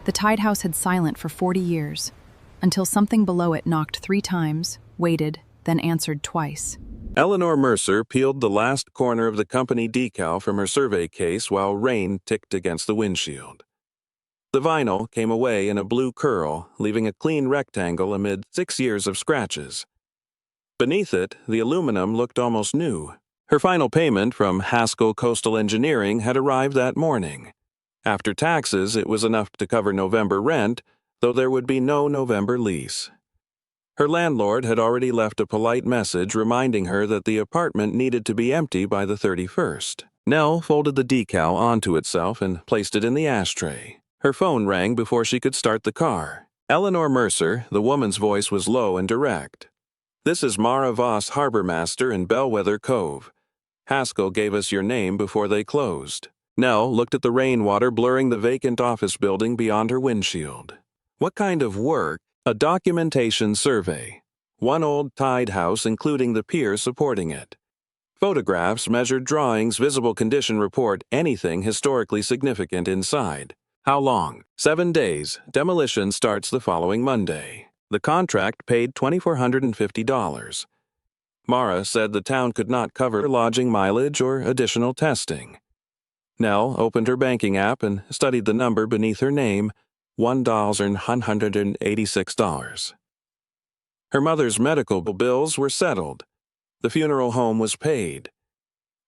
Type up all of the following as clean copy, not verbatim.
The tide house had silent for 40 years, until something below it knocked 3 times, waited, then answered twice. Eleanor Mercer peeled the last corner of the company decal from her survey case while rain ticked against the windshield. The vinyl came away in a blue curl, leaving a clean rectangle amid 6 years of scratches. Beneath it, the aluminum looked almost new. Her final payment from Haskell Coastal Engineering had arrived that morning. After taxes, it was enough to cover November rent, though there would be no November lease. Her landlord had already left a polite message reminding her that the apartment needed to be empty by the 31st. Nell folded the decal onto itself and placed it in the ashtray. Her phone rang before she could start the car. Eleanor Mercer, the woman's voice was low and direct. "This is Mara Voss, harbor master in Bellwether Cove. Haskell gave us your name before they closed." Nell looked at the rainwater blurring the vacant office building beyond her windshield. "What kind of work?" "A documentation survey. One old tide house including the pier supporting it. Photographs, measured drawings, visible condition report, anything historically significant inside. How long?" 7 days. Demolition starts the following Monday. The contract paid $2,450. Mara said the town could not cover lodging mileage or additional testing. Nell opened her banking app and studied the number beneath her name, $1,186. Her mother's medical bills were settled. The funeral home was paid.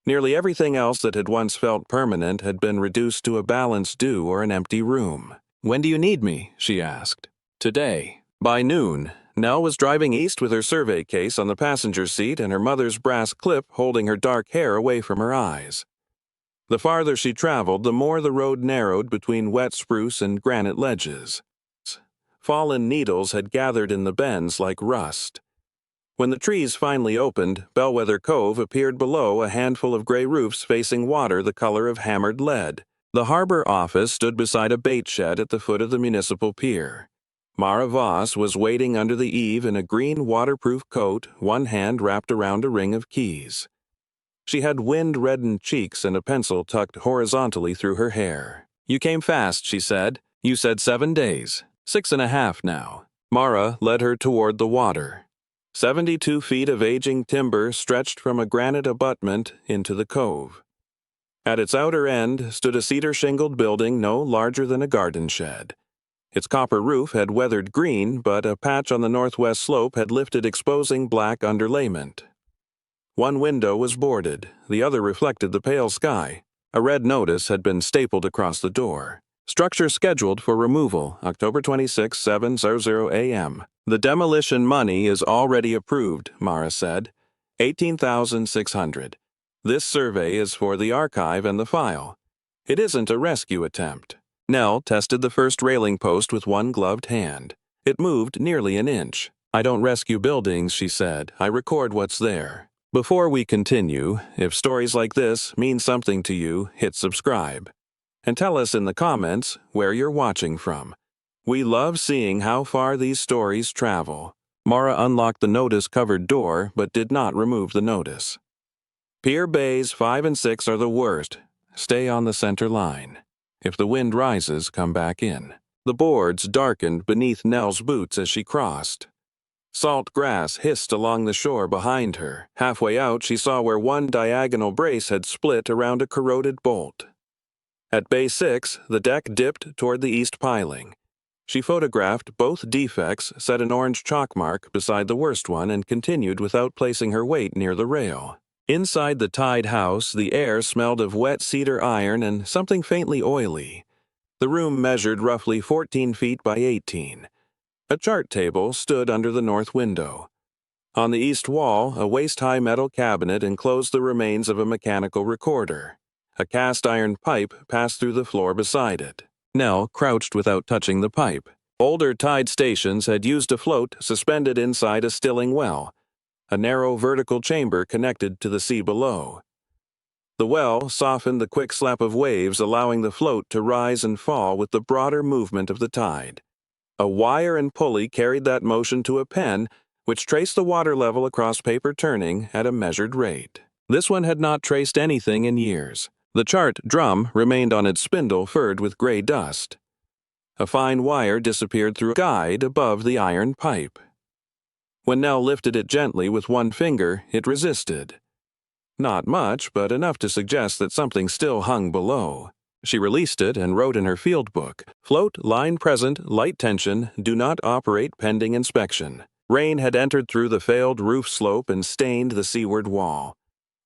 Nearly everything else that had once felt permanent had been reduced to a balance due or an empty room. "When do you need me?" she asked. "Today." By noon, Nell was driving east with her survey case on the passenger seat and her mother's brass clip holding her dark hair away from her eyes. The farther she traveled, the more the road narrowed between wet spruce and granite ledges. Fallen needles had gathered in the bends like rust. When the trees finally opened, Bellwether Cove appeared below a handful of gray roofs facing water the color of hammered lead. The harbor office stood beside a bait shed at the foot of the municipal pier. Mara Voss was waiting under the eave in a green waterproof coat, one hand wrapped around a ring of keys. She had wind-reddened cheeks and a pencil tucked horizontally through her hair. "You came fast," she said. "You said 7 days. 6.5 now." Mara led her toward the water. 72 feet of aging timber stretched from a granite abutment into the cove. At its outer end stood a cedar-shingled building no larger than a garden shed. Its copper roof had weathered green, but a patch on the northwest slope had lifted exposing black underlayment. One window was boarded, the other reflected the pale sky. A red notice had been stapled across the door. "Structure scheduled for removal, October 26, 7:00 a.m. "The demolition money is already approved," Mara said. $18,600. "This survey is for the archive and the file. It isn't a rescue attempt." Nell tested the first railing post with one gloved hand. It moved nearly an inch. "I don't rescue buildings," she said. "I record what's there." Before we continue, if stories like this mean something to you, hit subscribe. And tell us in the comments where you're watching from. We love seeing how far these stories travel. Mara unlocked the notice-covered door, but did not remove the notice. "Pier bays 5 and 6 are the worst. Stay on the center line. If the wind rises, come back in." The boards darkened beneath Nell's boots as she crossed. Salt grass hissed along the shore behind her. Halfway out, she saw where one diagonal brace had split around a corroded bolt. At Bay 6, the deck dipped toward the east piling. She photographed both defects, set an orange chalk mark beside the worst one, and continued without placing her weight near the rail. Inside the tide house, the air smelled of wet cedar iron and something faintly oily. The room measured roughly 14 feet by 18. A chart table stood under the north window. On the east wall, a waist-high metal cabinet enclosed the remains of a mechanical recorder. A cast-iron pipe passed through the floor beside it. Nell crouched without touching the pipe. Older tide stations had used a float suspended inside a stilling well, a narrow vertical chamber connected to the sea below. The well softened the quick slap of waves, allowing the float to rise and fall with the broader movement of the tide. A wire and pulley carried that motion to a pen, which traced the water level across paper turning at a measured rate. This one had not traced anything in years. The chart drum remained on its spindle furred with gray dust. A fine wire disappeared through a guide above the iron pipe. When Nell lifted it gently with one finger, it resisted. Not much, but enough to suggest that something still hung below. She released it and wrote in her field book, "Float, line present, light tension, do not operate pending inspection." Rain had entered through the failed roof slope and stained the seaward wall.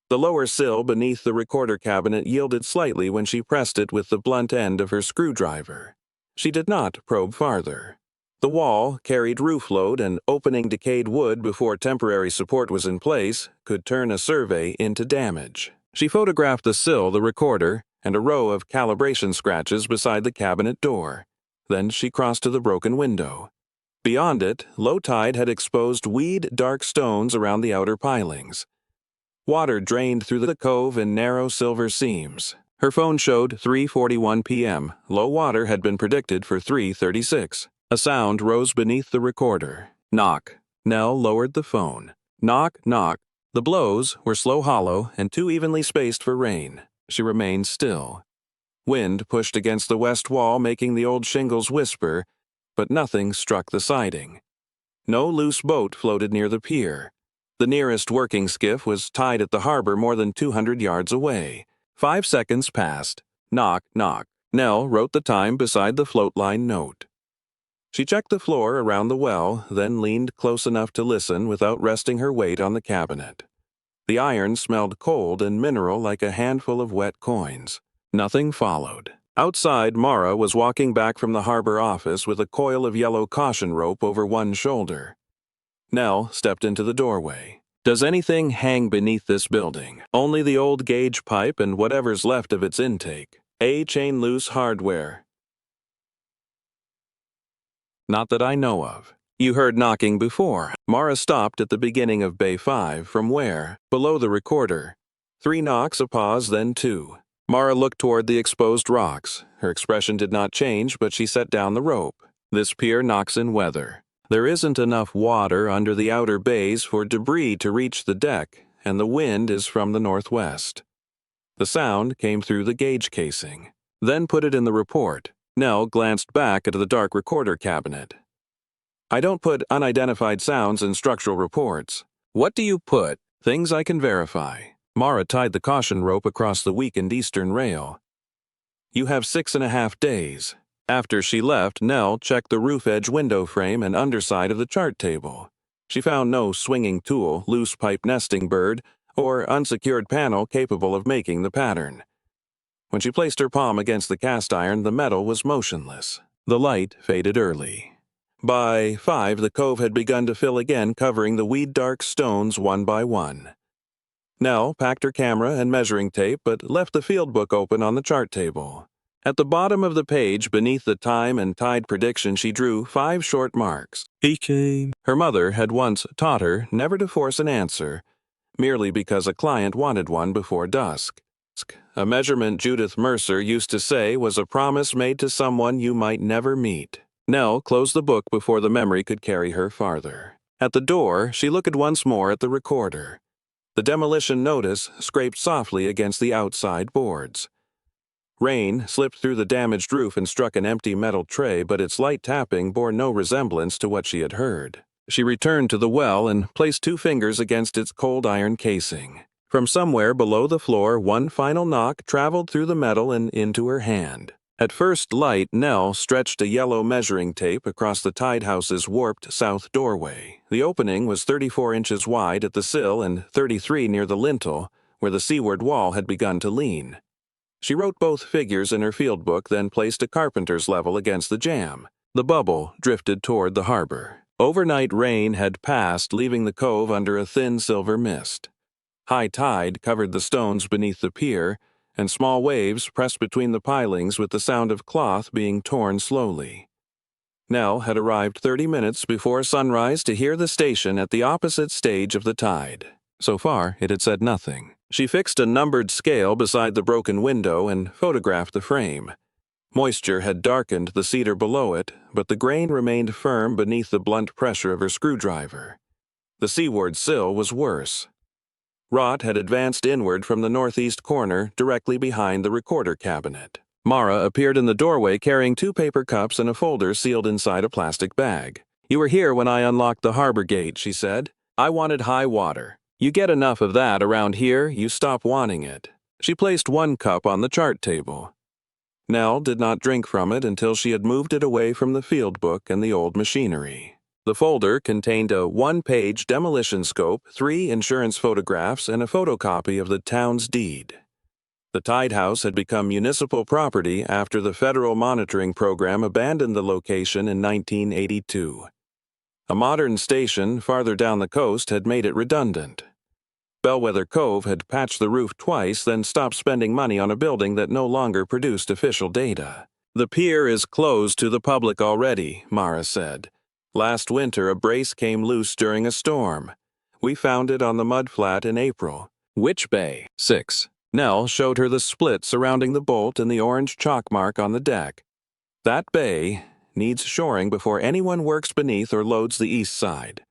The lower sill beneath the recorder cabinet yielded slightly when she pressed it with the blunt end of her screwdriver. She did not probe farther. The wall carried roof load, and opening decayed wood before temporary support was in place could turn a survey into damage. She photographed the sill, the recorder, and a row of calibration scratches beside the cabinet door. Then she crossed to the broken window. Beyond it, low tide had exposed weed-dark stones around the outer pilings. Water drained through the cove in narrow silver seams. Her phone showed 3:41 p.m. Low water had been predicted for 3:36. A sound rose beneath the recorder. Knock. Nell lowered the phone. Knock, knock. The blows were slow, hollow, and too evenly spaced for rain. She remained still. Wind pushed against the west wall, making the old shingles whisper, but nothing struck the siding. No loose boat floated near the pier. The nearest working skiff was tied at the harbor more than 200 yards away. 5 seconds passed. Knock, knock. Nell wrote the time beside the float line note. She checked the floor around the well, then leaned close enough to listen without resting her weight on the cabinet. The iron smelled cold and mineral like a handful of wet coins. Nothing followed. Outside, Mara was walking back from the harbor office with a coil of yellow caution rope over one shoulder. Nell stepped into the doorway. "Does anything hang beneath this building?" "Only the old gauge pipe and whatever's left of its intake. Chain loose hardware." "Not that I know of." "You heard knocking before." Mara stopped at the beginning of Bay 5, from where? Below the recorder. 3 knocks, a pause, then 2. Mara looked toward the exposed rocks. Her expression did not change, but she set down the rope. "This pier knocks in weather. There isn't enough water under the outer bays for debris to reach the deck, and the wind is from the northwest." The sound came through the gauge casing. "Then put it in the report." Nell glanced back at the dark recorder cabinet. "I don't put unidentified sounds in structural reports." "What do you put?" "Things I can verify." Mara tied the caution rope across the weakened eastern rail. "You have 6.5 days. After she left, Nell checked the roof edge window frame and underside of the chart table. She found no swinging tool, loose pipe nesting bird, or unsecured panel capable of making the pattern. When she placed her palm against the cast iron, the metal was motionless. The light faded early. By 5, the cove had begun to fill again, covering the weed-dark stones one by one. Nell packed her camera and measuring tape, but left the field book open on the chart table. At the bottom of the page, beneath the time and tide prediction, she drew 5 short marks. Her mother had once taught her never to force an answer, merely because a client wanted one before dusk. A measurement Judith Mercer used to say was a promise made to someone you might never meet. Nell closed the book before the memory could carry her farther. At the door, she looked once more at the recorder. The demolition notice scraped softly against the outside boards. Rain slipped through the damaged roof and struck an empty metal tray, but its light tapping bore no resemblance to what she had heard. She returned to the well and placed 2 fingers against its cold iron casing. From somewhere below the floor, one final knock traveled through the metal and into her hand. At first light, Nell stretched a yellow measuring tape across the tide house's warped south doorway. The opening was 34 inches wide at the sill and 33 near the lintel, where the seaward wall had begun to lean. She wrote both figures in her field book, then placed a carpenter's level against the jamb. The bubble drifted toward the harbor. Overnight rain had passed, leaving the cove under a thin silver mist. High tide covered the stones beneath the pier, and small waves pressed between the pilings with the sound of cloth being torn slowly. Nell had arrived 30 minutes before sunrise to hear the station at the opposite stage of the tide. So far, it had said nothing. She fixed a numbered scale beside the broken window and photographed the frame. Moisture had darkened the cedar below it, but the grain remained firm beneath the blunt pressure of her screwdriver. The seaward sill was worse. Rot had advanced inward from the northeast corner, directly behind the recorder cabinet. Mara appeared in the doorway carrying 2 paper cups and a folder sealed inside a plastic bag. "You were here when I unlocked the harbor gate," she said. "I wanted high water. You get enough of that around here, you stop wanting it." She placed 1 cup on the chart table. Nell did not drink from it until she had moved it away from the field book and the old machinery. The folder contained a 1-page demolition scope, 3 insurance photographs, and a photocopy of the town's deed. The Tide House had become municipal property after the federal monitoring program abandoned the location in 1982. A modern station farther down the coast had made it redundant. Bellwether Cove had patched the roof twice, then stopped spending money on a building that no longer produced official data. "The pier is closed to the public already," Mara said. "Last winter a brace came loose during a storm. We found it on the mudflat in April." "Which bay?" 6. Nell showed her the split surrounding the bolt and the orange chalk mark on the deck. "That bay needs shoring before anyone works beneath or loads the east side.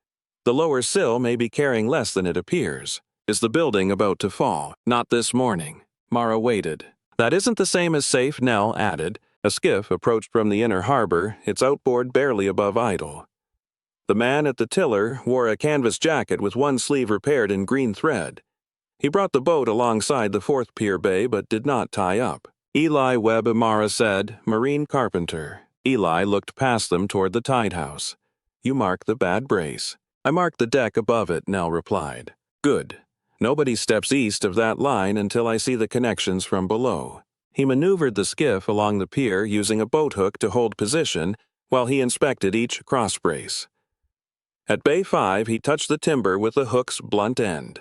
The lower sill may be carrying less than it appears. Is the building about to fall?" "Not this morning." Mara waited. "That isn't the same as safe," Nell added. A skiff approached from the inner harbor, its outboard barely above idle. The man at the tiller wore a canvas jacket with one sleeve repaired in green thread. He brought the boat alongside the 4th pier bay but did not tie up. "Eli Webb," Mara said, "marine carpenter." Eli looked past them toward the Tide House. "You mark the bad brace." "I marked the deck above it," Nell replied. "Good. Nobody steps east of that line until I see the connections from below." He maneuvered the skiff along the pier using a boat hook to hold position while he inspected each cross brace. At Bay 5, he touched the timber with the hook's blunt end.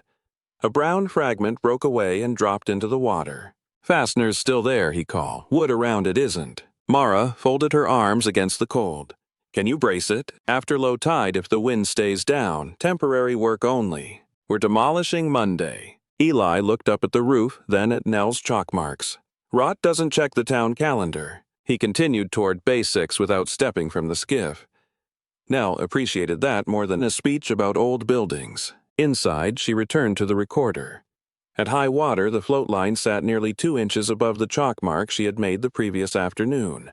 A brown fragment broke away and dropped into the water. "Fasteners still there," he called. "Wood around it isn't." Mara folded her arms against the cold. "Can you brace it? After low tide if the wind stays down. Temporary work only. We're demolishing Monday." Eli looked up at the roof, then at Nell's chalk marks. "Rot doesn't check the town calendar." He continued toward Bay 6 without stepping from the skiff. Nell appreciated that more than a speech about old buildings. Inside, she returned to the recorder. At high water, the float line sat nearly 2 inches above the chalk mark she had made the previous afternoon.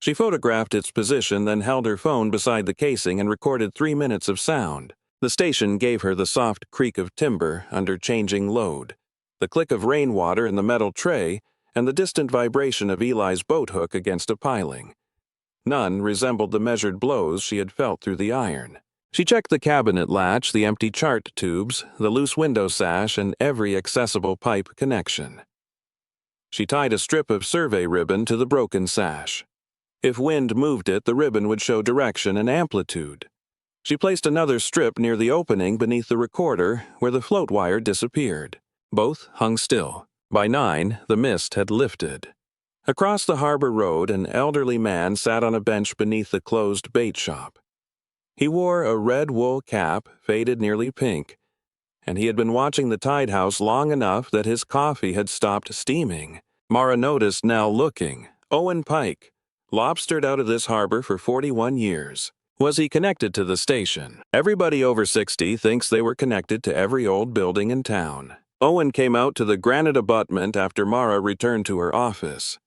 She photographed its position, then held her phone beside the casing and recorded 3 minutes of sound. The station gave her the soft creak of timber under changing load, the click of rainwater in the metal tray, and the distant vibration of Eli's boat hook against a piling. None resembled the measured blows she had felt through the iron. She checked the cabinet latch, the empty chart tubes, the loose window sash, and every accessible pipe connection. She tied a strip of survey ribbon to the broken sash. If wind moved it, the ribbon would show direction and amplitude. She placed another strip near the opening beneath the recorder, where the float wire disappeared. Both hung still. By 9, the mist had lifted. Across the harbor road, an elderly man sat on a bench beneath the closed bait shop. He wore a red wool cap, faded nearly pink, and he had been watching the Tide House long enough that his coffee had stopped steaming. Mara noticed Nell looking. Owen Pike, lobstered out of this harbor for 41 years. Was he connected to the station? Everybody over 60 thinks they were connected to every old building in town. Owen came out to the granite abutment after Mara returned to her office.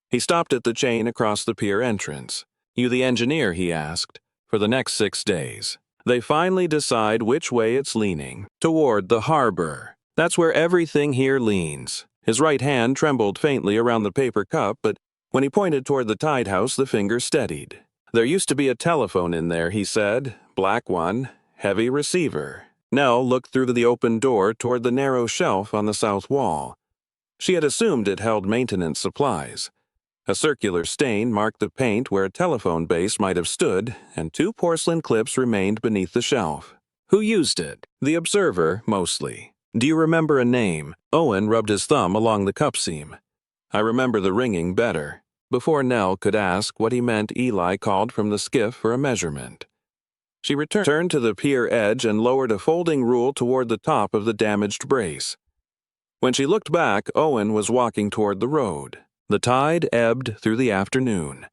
He stopped at the chain across the pier entrance. "You the engineer?" he asked. "For the next 6 days. They finally decide which way it's leaning. Toward the harbor. That's where everything here leans." His right hand trembled faintly around the paper cup, but when he pointed toward the Tide House, the finger steadied. "There used to be a telephone in there," he said. "Black one. Heavy receiver." Nell looked through the open door toward the narrow shelf on the south wall. She had assumed it held maintenance supplies. A circular stain marked the paint where a telephone base might have stood, and 2 porcelain clips remained beneath the shelf. "Who used it?" "The observer, mostly." "Do you remember a name?" Owen rubbed his thumb along the cup seam. "I remember the ringing better." Before Nell could ask what he meant, Eli called from the skiff for a measurement. She returned to the pier edge and lowered a folding rule toward the top of the damaged brace. When she looked back, Owen was walking toward the road. The tide ebbed through the afternoon.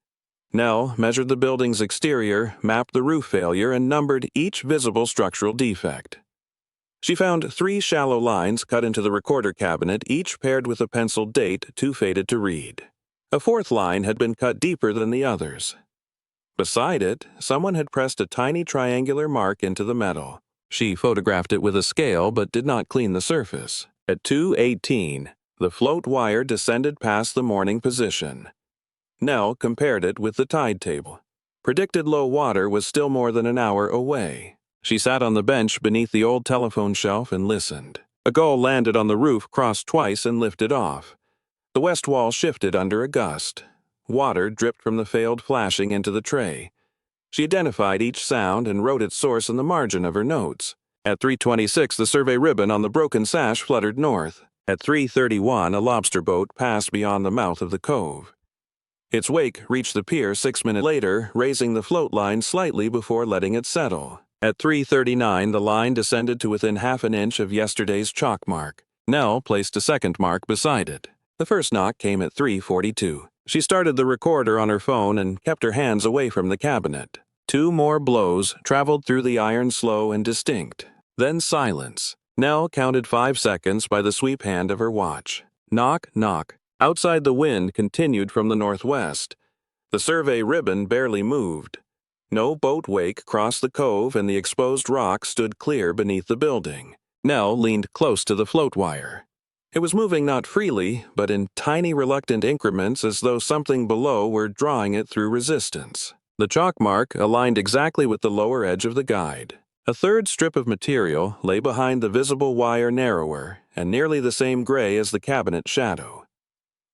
Nell measured the building's exterior, mapped the roof failure, and numbered each visible structural defect. She found 3 shallow lines cut into the recorder cabinet, each paired with a penciled date too faded to read. A fourth line had been cut deeper than the others. Beside it, someone had pressed a tiny triangular mark into the metal. She photographed it with a scale but did not clean the surface. At 2:18, the float wire descended past the mooring position. Nell compared it with the tide table. Predicted low water was still more than an hour away. She sat on the bench beneath the old telephone shelf and listened. A gull landed on the roof, crossed twice, and lifted off. The west wall shifted under a gust. Water dripped from the failed flashing into the tray. She identified each sound and wrote its source in the margin of her notes. At 3:26, the survey ribbon on the broken sash fluttered north. At 3:31, a lobster boat passed beyond the mouth of the cove. Its wake reached the pier 6 minutes later, raising the float line slightly before letting it settle. At 3:39, the line descended to within half an inch of yesterday's chalk mark. Nell placed a second mark beside it. The first knock came at 3:42. She started the recorder on her phone and kept her hands away from the cabinet. 2 more blows traveled through the iron slow and distinct. Then silence. Nell counted 5 seconds by the sweep hand of her watch. Knock, knock. Outside, the wind continued from the northwest. The survey ribbon barely moved. No boat wake crossed the cove and the exposed rock stood clear beneath the building. Nell leaned close to the float wire. It was moving not freely, but in tiny reluctant increments as though something below were drawing it through resistance. The chalk mark aligned exactly with the lower edge of the guide. A third strip of material lay behind the visible wire, narrower, and nearly the same gray as the cabinet shadow.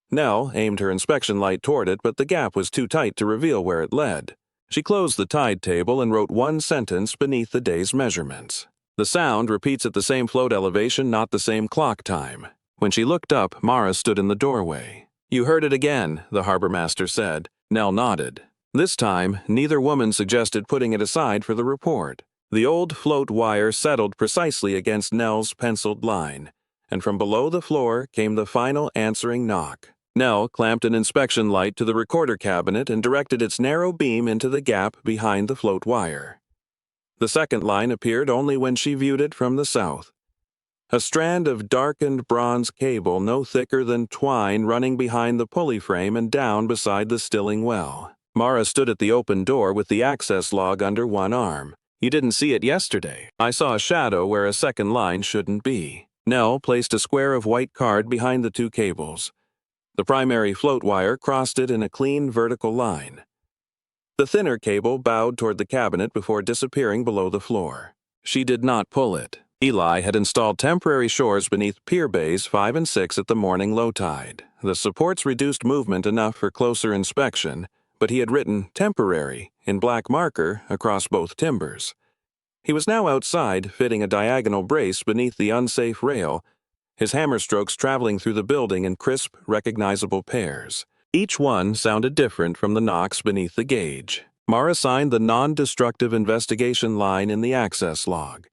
Nell aimed her inspection light toward it, but the gap was too tight to reveal where it led. She closed the tide table and wrote one sentence beneath the day's measurements. The sound repeats at the same float elevation, not the same clock time. When she looked up, Mara stood in the doorway. "You heard it again," the harbor master said. Nell nodded. This time, neither woman suggested putting it aside for the report. The old float wire settled precisely against Nell's penciled line, and from below the floor came the final answering knock. Nell clamped an inspection light to the recorder cabinet and directed its narrow beam into the gap behind the float wire. The second line appeared only when she viewed it from the south. A strand of darkened bronze cable no thicker than twine running behind the pulley frame and down beside the stilling well. Mara stood at the open door with the access log under one arm. "You didn't see it yesterday. I saw a shadow where a second line shouldn't be." Nell placed a square of white card behind the 2 cables. The primary float wire crossed it in a clean vertical line. The thinner cable bowed toward the cabinet before disappearing below the floor. She did not pull it. Eli had installed temporary shores beneath pier bays 5 and 6 at the morning low tide. The supports reduced movement enough for closer inspection, but he had written "temporary" in black marker across both timbers. He was now outside, fitting a diagonal brace beneath the unsafe rail, his hammer strokes traveling through the building in crisp, recognizable pairs. Each one sounded different from the knocks beneath the gauge. Mara signed the non-destructive investigation line in the access log.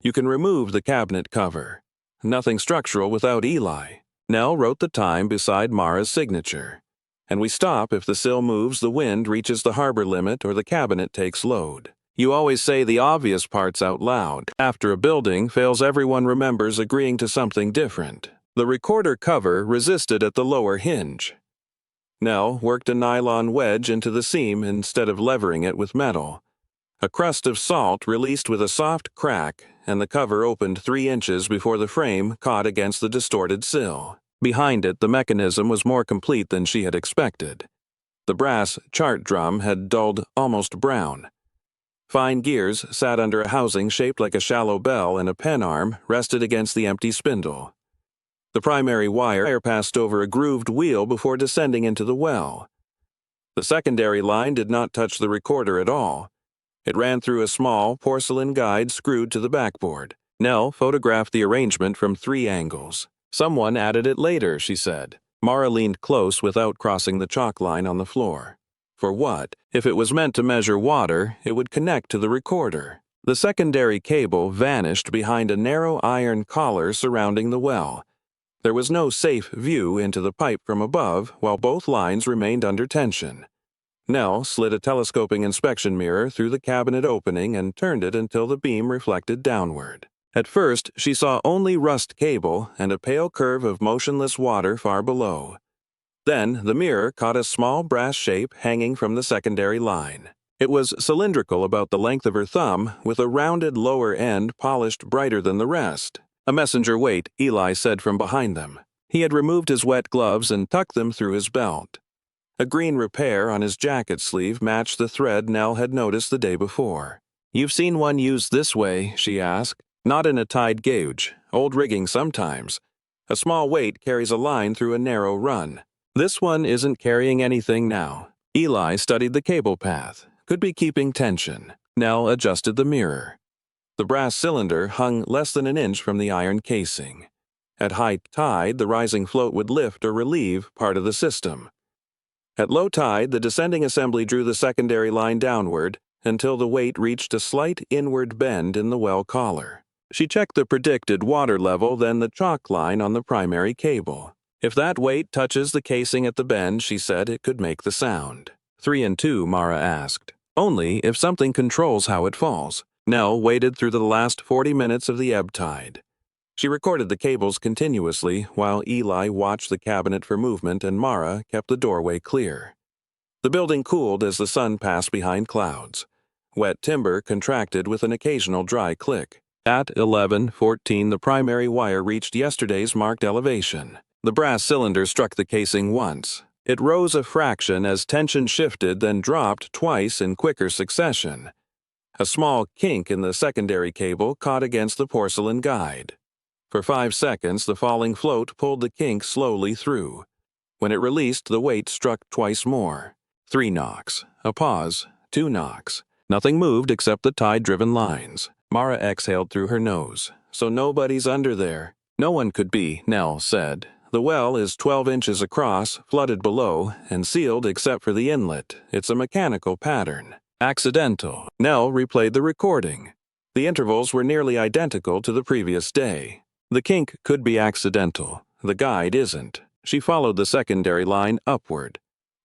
"You can remove the cabinet cover. Nothing structural without Eli." Nell wrote the time beside Mara's signature. "And we stop if the sill moves, the wind reaches the harbor limit, or the cabinet takes load." You always say the obvious parts out loud. After a building fails, everyone remembers agreeing to something different. The recorder cover resisted at the lower hinge. Nell worked a nylon wedge into the seam instead of levering it with metal. A crust of salt released with a soft crack, and the cover opened 3 inches before the frame caught against the distorted sill. Behind it, the mechanism was more complete than she had expected. The brass chart drum had dulled almost brown. Fine gears sat under a housing shaped like a shallow bell, and a pen arm rested against the empty spindle. The primary wire passed over a grooved wheel before descending into the well. The secondary line did not touch the recorder at all. It ran through a small porcelain guide screwed to the backboard. Nell photographed the arrangement from 3 angles. "Someone added it later," she said. Mara leaned close without crossing the chalk line on the floor. For what? If it was meant to measure water, it would connect to the recorder. The secondary cable vanished behind a narrow iron collar surrounding the well. There was no safe view into the pipe from above, while both lines remained under tension. Nell slid a telescoping inspection mirror through the cabinet opening and turned it until the beam reflected downward. At first, she saw only rust cable and a pale curve of motionless water far below. Then the mirror caught a small brass shape hanging from the secondary line. It was cylindrical about the length of her thumb, with a rounded lower end polished brighter than the rest. "A messenger wait," Eli said from behind them. He had removed his wet gloves and tucked them through his belt. A green repair on his jacket sleeve matched the thread Nell had noticed the day before. "You've seen one used this way?" she asked. "Not in a tied gauge. Old rigging sometimes. A small weight carries a line through a narrow run. This one isn't carrying anything now." Eli studied the cable path. Could be keeping tension. Nell adjusted the mirror. The brass cylinder hung less than an inch from the iron casing. At high tide, the rising float would lift or relieve part of the system. At low tide, the descending assembly drew the secondary line downward until the weight reached a slight inward bend in the well collar. She checked the predicted water level, then the chalk line on the primary cable. "If that weight touches the casing at the bend," she said, "it could make the sound." 3 and 2, Mara asked. "Only if something controls how it falls." Nell waited through the last 40 minutes of the ebb tide. She recorded the cables continuously while Eli watched the cabinet for movement and Mara kept the doorway clear. The building cooled as the sun passed behind clouds. Wet timber contracted with an occasional dry click. At 11:14, the primary wire reached yesterday's marked elevation. The brass cylinder struck the casing once. It rose a fraction as tension shifted, then dropped twice in quicker succession. A small kink in the secondary cable caught against the porcelain guide. For 5 seconds, the falling float pulled the kink slowly through. When it released, the weight struck twice more. 3 knocks. A pause. 2 knocks. Nothing moved except the tide-driven lines. Mara exhaled through her nose. "So nobody's under there." "No one could be," Nell said. "The well is 12 inches across, flooded below, and sealed except for the inlet. It's a mechanical pattern." "Accidental." Nell replayed the recording. The intervals were nearly identical to the previous day. The kink could be accidental. The guide isn't. She followed the secondary line upward.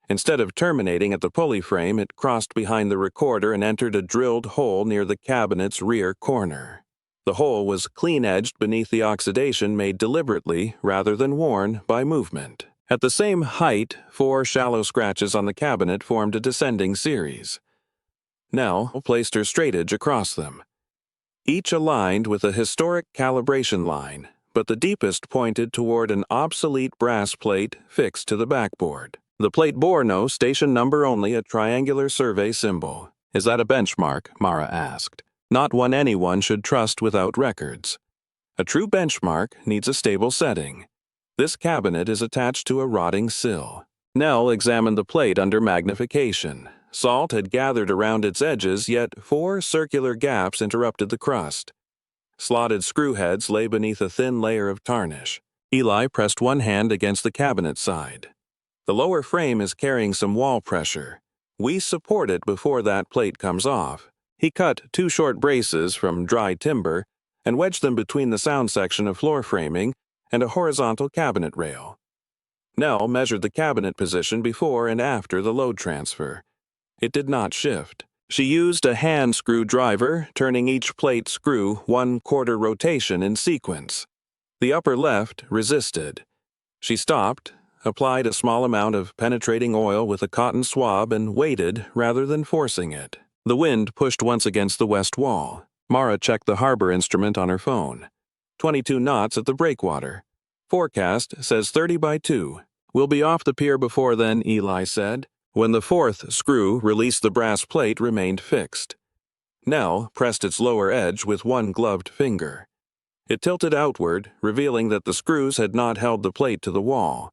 Instead of terminating at the pulley frame, it crossed behind the recorder and entered a drilled hole near the cabinet's rear corner. The hole was clean-edged beneath the oxidation made deliberately rather than worn by movement. At the same height, 4 shallow scratches on the cabinet formed a descending series. Nell placed her straightedge across them. Each aligned with a historic calibration line, but the deepest pointed toward an obsolete brass plate fixed to the backboard. The plate bore no station number, only a triangular survey symbol. "Is that a benchmark?" Mara asked. "Not one anyone should trust without records. A true benchmark needs a stable setting. This cabinet is attached to a rotting sill." Nell examined the plate under magnification. Salt had gathered around its edges, yet 4 circular gaps interrupted the crust. Slotted screw heads lay beneath a thin layer of tarnish. Eli pressed one hand against the cabinet side. "The lower frame is carrying some wall pressure. We support it before that plate comes off." He cut 2 short braces from dry timber and wedged them between the sound section of floor framing and a horizontal cabinet rail. Nell measured the cabinet position before and after the load transfer. It did not shift. She used a hand screwdriver, turning each plate screw 1/4 rotation in sequence. The upper left resisted. She stopped, applied a small amount of penetrating oil with a cotton swab, and waited rather than forcing it. The wind pushed once against the west wall. Mara checked the harbor instrument on her phone. 22 knots at the breakwater. Forecast says 30 by 2. "We'll be off the pier before then," Eli said. When the 4th screw released, the brass plate remained fixed. Nell pressed its lower edge with one gloved finger. It tilted outward, revealing that the screws had not held the plate to the wall.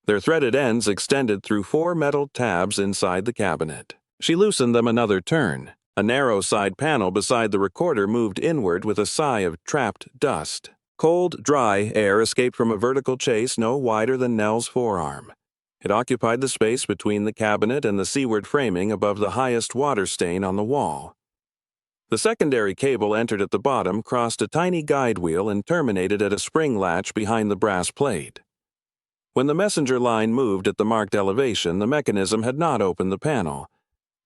Their threaded ends extended through 4 metal tabs inside the cabinet. She loosened them another turn. A narrow side panel beside the recorder moved inward with a sigh of trapped dust. Cold, dry air escaped from a vertical chase no wider than Nell's forearm. It occupied the space between the cabinet and the seaward framing above the highest water stain on the wall. The secondary cable entered at the bottom, crossed a tiny guide wheel, and terminated at a spring latch behind the brass plate. When the messenger line moved at the marked elevation, the mechanism had not opened the panel.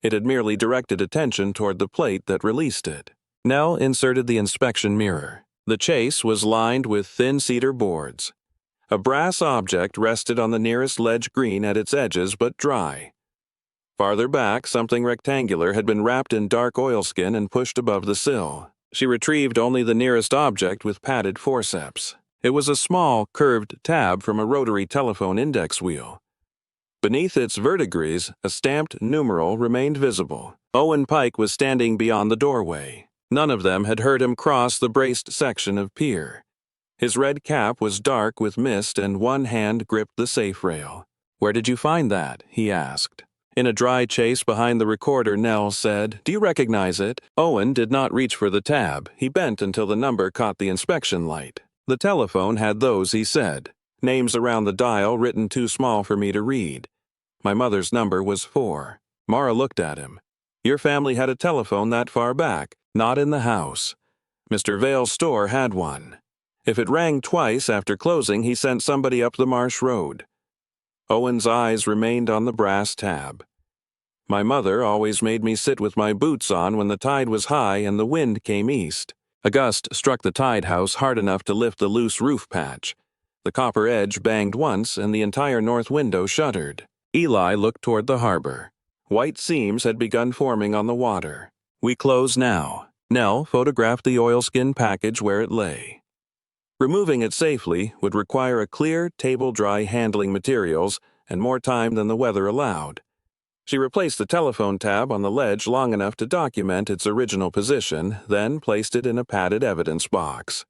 It had merely directed attention toward the plate that released it. Nell inserted the inspection mirror. The chase was lined with thin cedar boards. A brass object rested on the nearest ledge, green at its edges but dry. Farther back, something rectangular had been wrapped in dark oilskin and pushed above the sill. She retrieved only the nearest object with padded forceps. It was a small, curved tab from a rotary telephone index wheel. Beneath its verdigris, a stamped numeral remained visible. Owen Pike was standing beyond the doorway. None of them had heard him cross the braced section of pier. His red cap was dark with mist and one hand gripped the safe rail. "Where did you find that?" he asked. In a dry chase behind the recorder, Nell said, "Do you recognize it?" Owen did not reach for the tab. He bent until the number caught the inspection light. The telephone had those, he said. Names around the dial written too small for me to read. My mother's number was 4. Mara looked at him. "Your family had a telephone that far back?" "Not in the house. Mr. Vale's store had one. If it rang twice after closing, he sent somebody up the marsh road." Owen's eyes remained on the brass tab. "My mother always made me sit with my boots on when the tide was high and the wind came east." A gust struck the tide house hard enough to lift the loose roof patch. The copper edge banged once and the entire north window shuddered. Eli looked toward the harbor. White seams had begun forming on the water. "We close now." Nell photographed the oilskin package where it lay. Removing it safely would require a clear, table-dry handling materials and more time than the weather allowed. She replaced the telephone tab on the ledge long enough to document its original position, then placed it in a padded evidence box.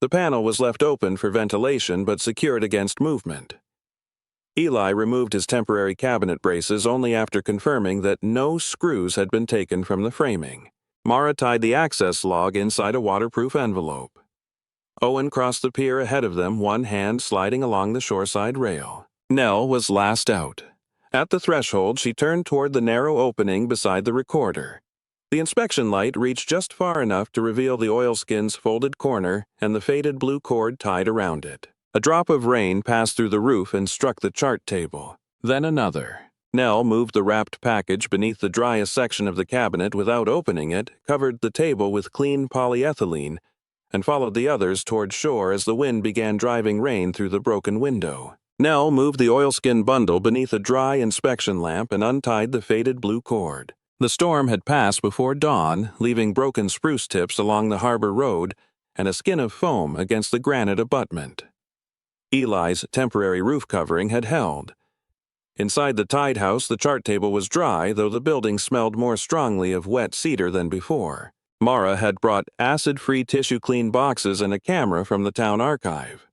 The panel was left open for ventilation but secured against movement. Eli removed his temporary cabinet braces only after confirming that no screws had been taken from the framing. Mara tied the access log inside a waterproof envelope. Owen crossed the pier ahead of them, one hand sliding along the shoreside rail. Nell was last out. At the threshold, she turned toward the narrow opening beside the recorder. The inspection light reached just far enough to reveal the oilskin's folded corner and the faded blue cord tied around it. A drop of rain passed through the roof and struck the chart table. Then another. Nell moved the wrapped package beneath the driest section of the cabinet without opening it, covered the table with clean polyethylene, and followed the others toward shore as the wind began driving rain through the broken window. Nell moved the oilskin bundle beneath a dry inspection lamp and untied the faded blue cord. The storm had passed before dawn, leaving broken spruce tips along the harbor road and a skin of foam against the granite abutment. Eli's temporary roof covering had held. Inside the tide house, the chart table was dry, though the building smelled more strongly of wet cedar than before. Mara had brought acid-free tissue-clean boxes and a camera from the town archive.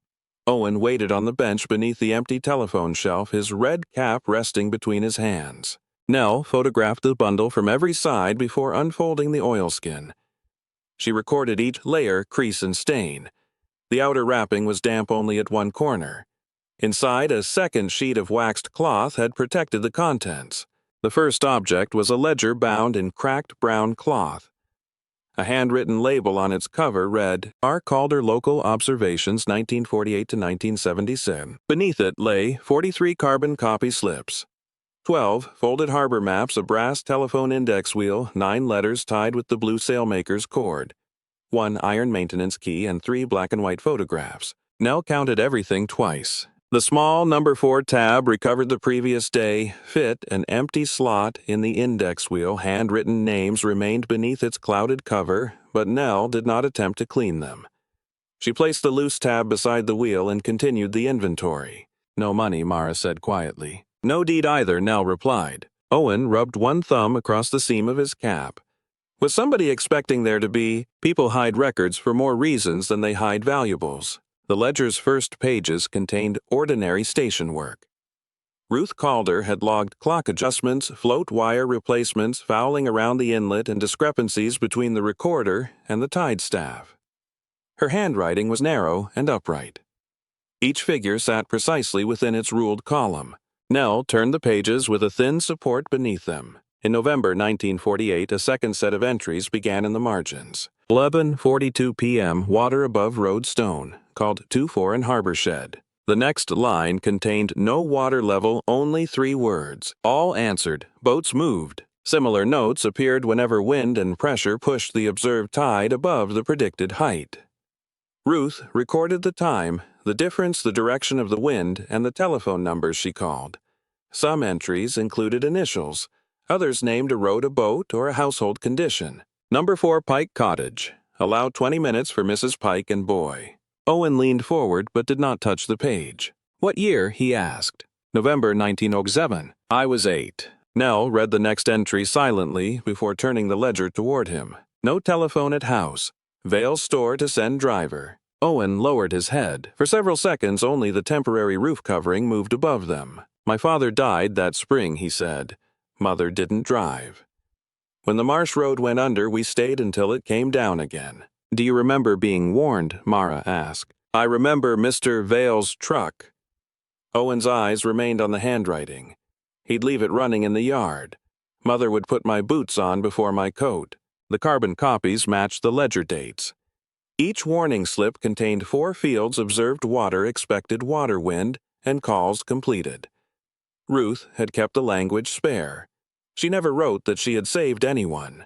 Owen waited on the bench beneath the empty telephone shelf, his red cap resting between his hands. Nell photographed the bundle from every side before unfolding the oilskin. She recorded each layer, crease, and stain. The outer wrapping was damp only at one corner. Inside, a second sheet of waxed cloth had protected the contents. The first object was a ledger bound in cracked brown cloth. A handwritten label on its cover read, "R. Calder Local Observations 1948 to 1977. Beneath it lay 43 carbon copy slips, 12 folded harbor maps, a brass telephone index wheel, 9 letters tied with the blue sailmaker's cord, 1 iron maintenance key, and 3 black and white photographs. Nell counted everything twice. The small number 4 tab, recovered the previous day, fit an empty slot in the index wheel. Handwritten names remained beneath its clouded cover, but Nell did not attempt to clean them. She placed the loose tab beside the wheel and continued the inventory. "No money," Mara said quietly. "No deed either," Nell replied. Owen rubbed one thumb across the seam of his cap. Was somebody expecting there to be? People hide records for more reasons than they hide valuables. The ledger's first pages contained ordinary station work. Ruth Calder had logged clock adjustments, float wire replacements, fouling around the inlet, and discrepancies between the recorder and the tide staff. Her handwriting was narrow and upright. Each figure sat precisely within its ruled column. Nell turned the pages with a thin support beneath them. In November 1948, a second set of entries began in the margins. 11:42 p.m., water above road stone, called 2-4 in harbor shed. The next line contained no water level, only 3 words. All answered. Boats moved. Similar notes appeared whenever wind and pressure pushed the observed tide above the predicted height. Ruth recorded the time, the difference, the direction of the wind, and the telephone numbers she called. Some entries included initials. Others named a road, a boat, or a household condition. Number 4 Pike Cottage. Allow 20 minutes for Mrs. Pike and boy. Owen leaned forward but did not touch the page. What year? He asked. November 1907. I was 8. Nell read the next entry silently before turning the ledger toward him. No telephone at house. Vale store to send driver. Owen lowered his head. For several seconds only the temporary roof covering moved above them. My father died that spring, he said. Mother didn't drive. When the marsh road went under, we stayed until it came down again. Do you remember being warned? Mara asked. I remember Mr. Vale's truck. Owen's eyes remained on the handwriting. He'd leave it running in the yard. Mother would put my boots on before my coat. The carbon copies matched the ledger dates. Each warning slip contained 4 fields: observed water, expected water wind, and calls completed. Ruth had kept the language spare. She never wrote that she had saved anyone.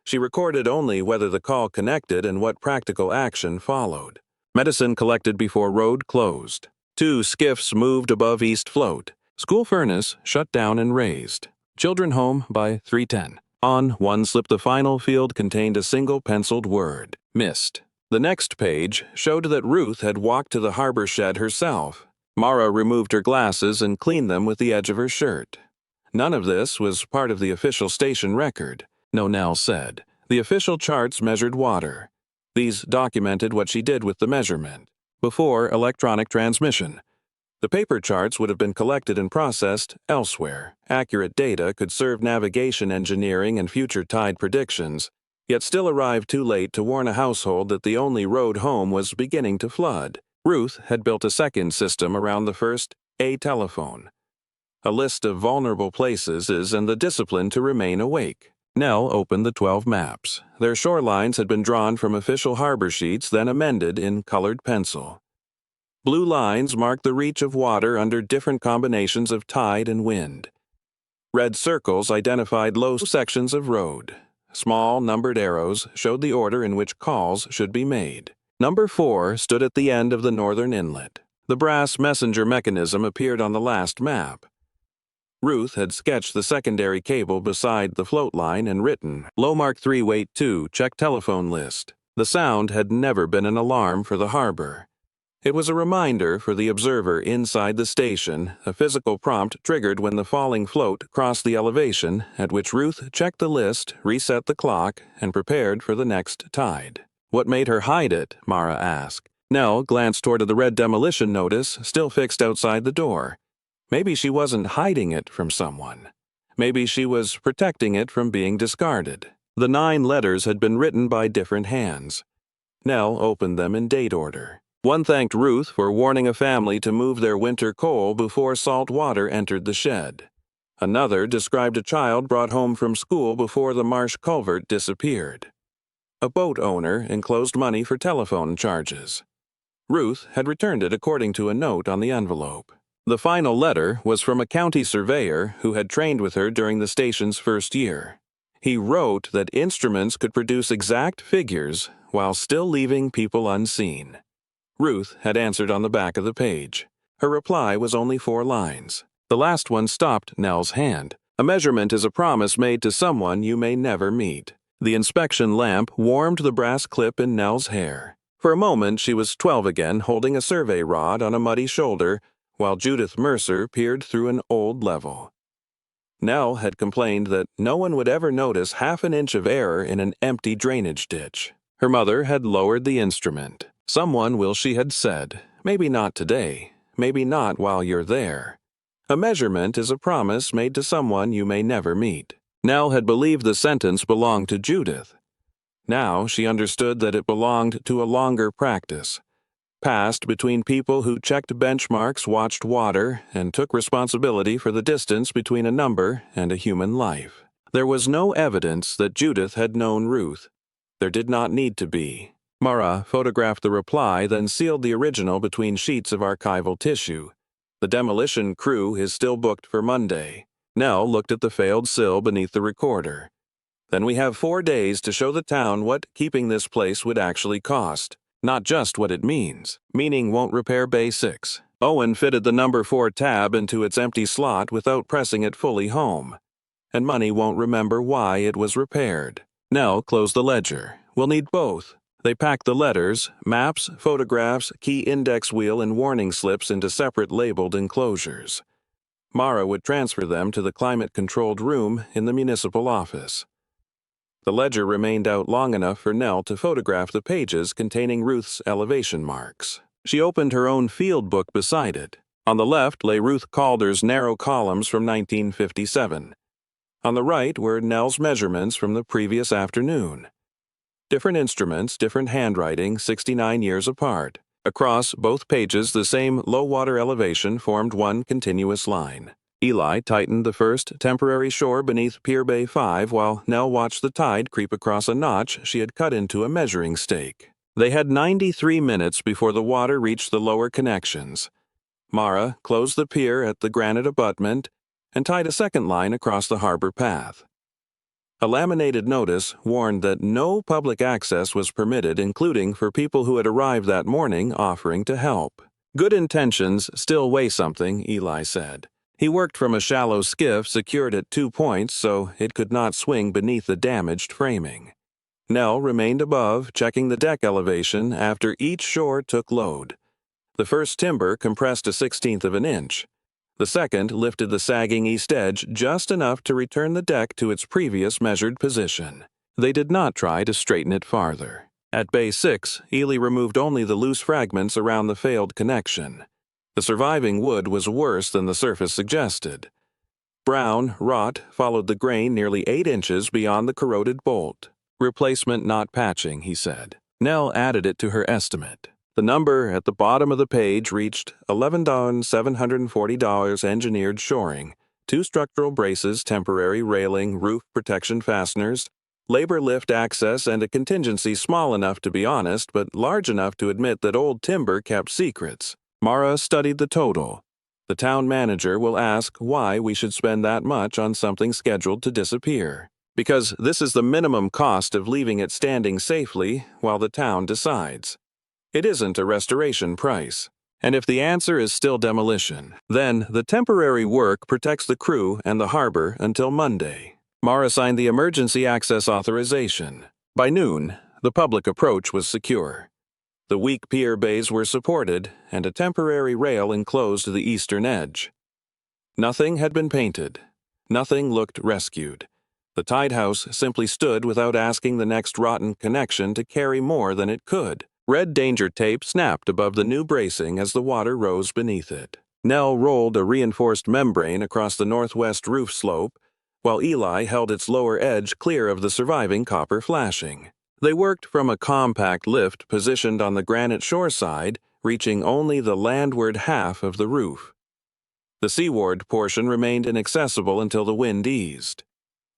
She recorded only whether the call connected and what practical action followed. Medicine collected before road closed. 2 skiffs moved above East Float. School furnace shut down and raised. Children home by 3:10. On one slip the final field contained a single penciled word. Missed. The next page showed that Ruth had walked to the harbor shed herself. Mara removed her glasses and cleaned them with the edge of her shirt. None of this was part of the official station record. No, Nell said. The official charts measured water. These documented what she did with the measurement. Before electronic transmission. The paper charts would have been collected and processed elsewhere. Accurate data could serve navigation engineering and future tide predictions, yet still arrived too late to warn a household that the only road home was beginning to flood. Ruth had built a second system around the first, a telephone. A list of vulnerable places and the discipline to remain awake. Nell opened the 12 maps. Their shorelines had been drawn from official harbor sheets, then amended in colored pencil. Blue lines marked the reach of water under different combinations of tide and wind. Red circles identified low sections of road. Small, numbered arrows showed the order in which calls should be made. Number 4 stood at the end of the northern inlet. The brass messenger mechanism appeared on the last map. Ruth had sketched the secondary cable beside the float line and written, Low Mark 3 Wait 2, check telephone list. The sound had never been an alarm for the harbor. It was a reminder for the observer inside the station, a physical prompt triggered when the falling float crossed the elevation, at which Ruth checked the list, reset the clock, and prepared for the next tide. What made her hide it? Mara asked. Nell glanced toward the red demolition notice, still fixed outside the door. Maybe she wasn't hiding it from someone. Maybe she was protecting it from being discarded. The 9 letters had been written by different hands. Nell opened them in date order. One thanked Ruth for warning a family to move their winter coal before salt water entered the shed. Another described a child brought home from school before the marsh culvert disappeared. A boat owner enclosed money for telephone charges. Ruth had returned it according to a note on the envelope. The final letter was from a county surveyor who had trained with her during the station's first year. He wrote that instruments could produce exact figures while still leaving people unseen. Ruth had answered on the back of the page. Her reply was only 4 lines. The last one stopped Nell's hand. A measurement is a promise made to someone you may never meet. The inspection lamp warmed the brass clip in Nell's hair. For a moment she was 12 again, holding a survey rod on a muddy shoulder, while Judith Mercer peered through an old level. Nell had complained that no one would ever notice half an inch of error in an empty drainage ditch. Her mother had lowered the instrument. Someone will, she had said, maybe not today, maybe not while you're there. A measurement is a promise made to someone you may never meet. Nell had believed the sentence belonged to Judith. Now she understood that it belonged to a longer practice, passed between people who checked benchmarks, watched water, and took responsibility for the distance between a number and a human life. There was no evidence that Judith had known Ruth. There did not need to be. Mara photographed the reply, then sealed the original between sheets of archival tissue. The demolition crew is still booked for Monday. Nell looked at the failed sill beneath the recorder. Then we have 4 days to show the town what keeping this place would actually cost. not just what it means. Meaning won't repair Bay 6. Owen fitted the number 4 tab into its empty slot without pressing it fully home. And money won't remember why it was repaired. Nell closed the ledger. We'll need both. They packed the letters, maps, photographs, key index wheel, and warning slips into separate labeled enclosures. Mara would transfer them to the climate-controlled room in the municipal office. The ledger remained out long enough for Nell to photograph the pages containing Ruth's elevation marks. She opened her own field book beside it. On the left lay Ruth Calder's narrow columns from 1957. On the right were Nell's measurements from the previous afternoon. Different instruments, different handwriting, 69 years apart. Across both pages, the same low-water elevation formed one continuous line. Eli tightened the first temporary shore beneath Pier Bay 5 while Nell watched the tide creep across a notch she had cut into a measuring stake. They had 93 minutes before the water reached the lower connections. Mara closed the pier at the granite abutment and tied a second line across the harbor path. A laminated notice warned that no public access was permitted, including for people who had arrived that morning offering to help. Good intentions still weigh something, Eli said. He worked from a shallow skiff secured at 2 points so it could not swing beneath the damaged framing. Nell remained above, checking the deck elevation after each shore took load. The first timber compressed 1/16 of an inch. The second lifted the sagging east edge just enough to return the deck to its previous measured position. They did not try to straighten it farther. At Bay 6, Ely removed only the loose fragments around the failed connection. The surviving wood was worse than the surface suggested. Brown rot followed the grain nearly 8 inches beyond the corroded bolt. Replacement not patching, he said. Nell added it to her estimate. The number at the bottom of the page reached $11,740 engineered shoring, 2 structural braces, temporary railing, roof protection fasteners, labor lift access, and a contingency small enough to be honest but large enough to admit that old timber kept secrets. Mara studied the total. The town manager will ask why we should spend that much on something scheduled to disappear. Because this is the minimum cost of leaving it standing safely while the town decides. It isn't a restoration price. And if the answer is still demolition, then the temporary work protects the crew and the harbor until Monday. Mara signed the emergency access authorization. By noon, the public approach was secure. The weak pier bays were supported, and a temporary rail enclosed the eastern edge. Nothing had been painted. Nothing looked rescued. The tide house simply stood without asking the next rotten connection to carry more than it could. Red danger tape snapped above the new bracing as the water rose beneath it. Nell rolled a reinforced membrane across the northwest roof slope, while Eli held its lower edge clear of the surviving copper flashing. They worked from a compact lift positioned on the granite shoreside, reaching only the landward half of the roof. The seaward portion remained inaccessible until the wind eased.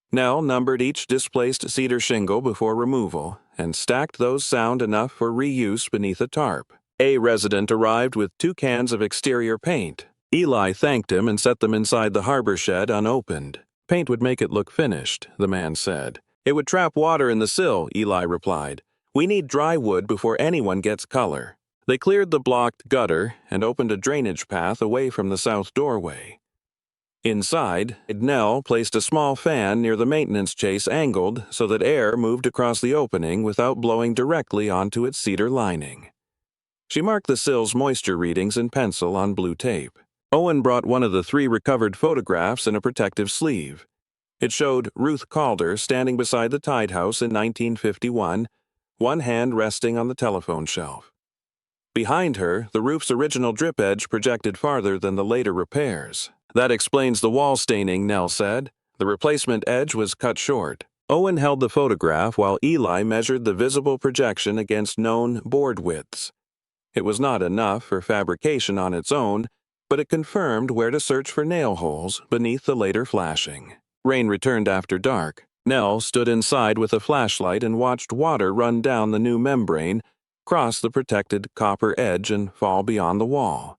Nell numbered each displaced cedar shingle before removal and stacked those sound enough for reuse beneath a tarp. A resident arrived with 2 cans of exterior paint. Eli thanked him and set them inside the harbor shed unopened. Paint would make it look finished, the man said. It would trap water in the sill, Eli replied. We need dry wood before anyone gets color. They cleared the blocked gutter and opened a drainage path away from the south doorway. Inside, Nell placed a small fan near the maintenance chase angled so that air moved across the opening without blowing directly onto its cedar lining. She marked the sill's moisture readings in pencil on blue tape. Owen brought one of the 3 recovered photographs in a protective sleeve. It showed Ruth Calder standing beside the tide house in 1951, one hand resting on the telephone shelf. Behind her, the roof's original drip edge projected farther than the later repairs. That explains the wall staining, Nell said. The replacement edge was cut short. Owen held the photograph while Eli measured the visible projection against known board widths. It was not enough for fabrication on its own, but it confirmed where to search for nail holes beneath the later flashing. Rain returned after dark. Nell stood inside with a flashlight and watched water run down the new membrane, cross the protected copper edge, and fall beyond the wall.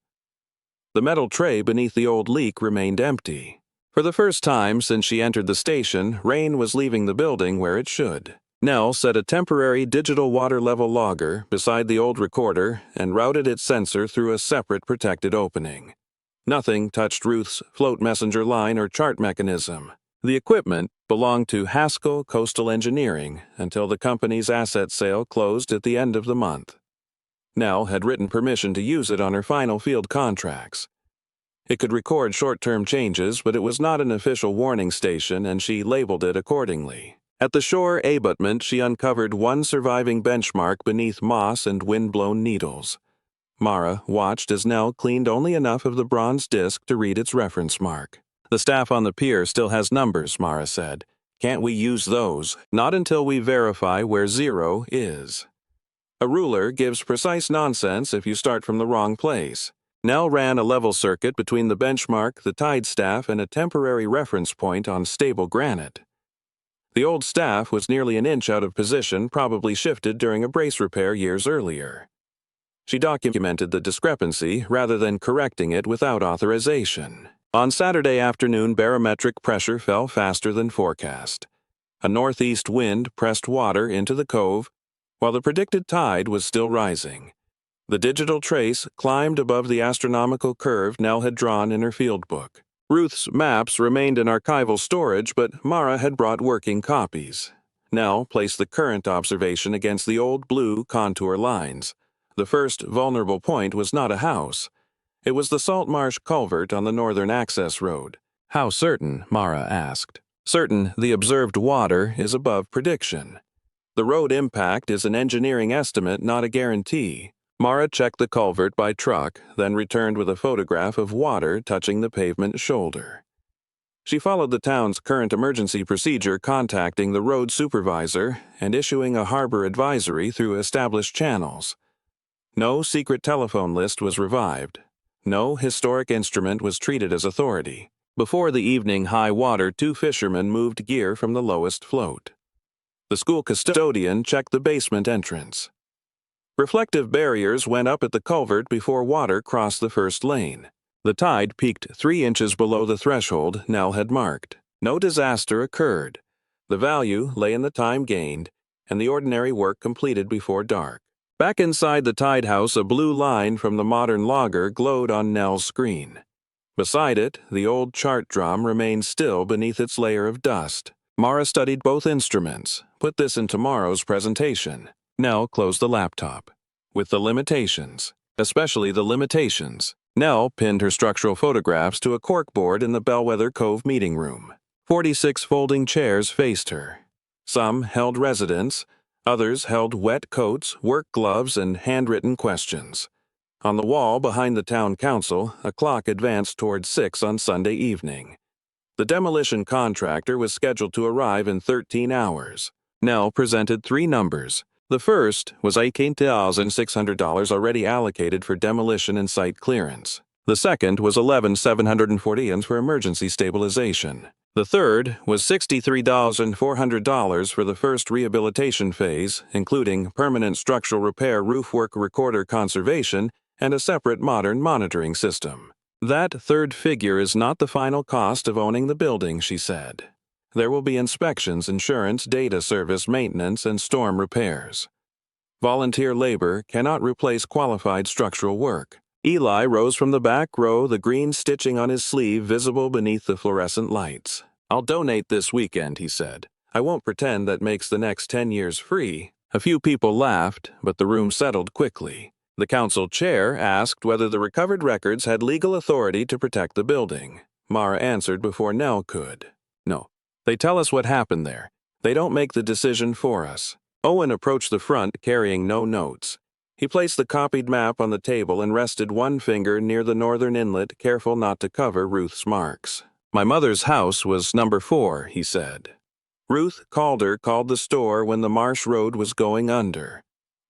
The metal tray beneath the old leak remained empty. For the first time since she entered the station, rain was leaving the building where it should. Nell set a temporary digital water level logger beside the old recorder and routed its sensor through a separate protected opening. Nothing touched Ruth's float messenger line or chart mechanism. The equipment belonged to Haskell Coastal Engineering until the company's asset sale closed at the end of the month. Nell had written permission to use it on her final field contracts. It could record short-term changes, but it was not an official warning station, and she labeled it accordingly. At the shore abutment, she uncovered one surviving benchmark beneath moss and wind-blown needles. Mara watched as Nell cleaned only enough of the bronze disc to read its reference mark. "The staff on the pier still has numbers," Mara said. "Can't we use those? Not until we verify where 0 is. A ruler gives precise nonsense if you start from the wrong place." Nell ran a level circuit between the benchmark, the tide staff, and a temporary reference point on stable granite. The old staff was nearly an inch out of position, probably shifted during a brace repair years earlier. She documented the discrepancy rather than correcting it without authorization. On Saturday afternoon, barometric pressure fell faster than forecast. A northeast wind pressed water into the cove, while the predicted tide was still rising. The digital trace climbed above the astronomical curve Nell had drawn in her field book. Ruth's maps remained in archival storage, but Mara had brought working copies. Nell placed the current observation against the old blue contour lines. The first vulnerable point was not a house. It was the salt marsh culvert on the northern access road. "How certain?" Mara asked. "Certain the observed water is above prediction. The road impact is an engineering estimate, not a guarantee." Mara checked the culvert by truck, then returned with a photograph of water touching the pavement shoulder. She followed the town's current emergency procedure, contacting the road supervisor and issuing a harbor advisory through established channels. No secret telephone list was revived. No historic instrument was treated as authority. Before the evening high water, 2 fishermen moved gear from the lowest float. The school custodian checked the basement entrance. Reflective barriers went up at the culvert before water crossed the first lane. The tide peaked 3 inches below the threshold Nell had marked. No disaster occurred. The value lay in the time gained and the ordinary work completed before dark. Back inside the tide house, a blue line from the modern logger glowed on Nell's screen. Beside it, the old chart drum remained still beneath its layer of dust. Mara studied both instruments. Put this in tomorrow's presentation. Nell closed the laptop. "With the limitations, especially the limitations." Nell pinned her structural photographs to a corkboard in the Bellwether Cove meeting room. 46 folding chairs faced her. Some held residents, others held wet coats, work gloves, and handwritten questions. On the wall behind the town council, a clock advanced toward 6 on Sunday evening. The demolition contractor was scheduled to arrive in 13 hours. Nell presented 3 numbers. The first was $18,600 already allocated for demolition and site clearance. The second was $11,740 for emergency stabilization. The third was $63,400 for the first rehabilitation phase, including permanent structural repair, roof work, recorder conservation, and a separate modern monitoring system. "That third figure is not the final cost of owning the building," she said. "There will be inspections, insurance, data service, maintenance, and storm repairs. Volunteer labor cannot replace qualified structural work." Eli rose from the back row, the green stitching on his sleeve visible beneath the fluorescent lights. "I'll donate this weekend," he said. "I won't pretend that makes the next 10 years free." A few people laughed, but the room settled quickly. The council chair asked whether the recovered records had legal authority to protect the building. Mara answered before Nell could. "No. They tell us what happened there. They don't make the decision for us." Owen approached the front carrying no notes. He placed the copied map on the table and rested one finger near the northern inlet, careful not to cover Ruth's marks. "My mother's house was number 4, he said. Ruth Calder called the store when the marsh road was going under.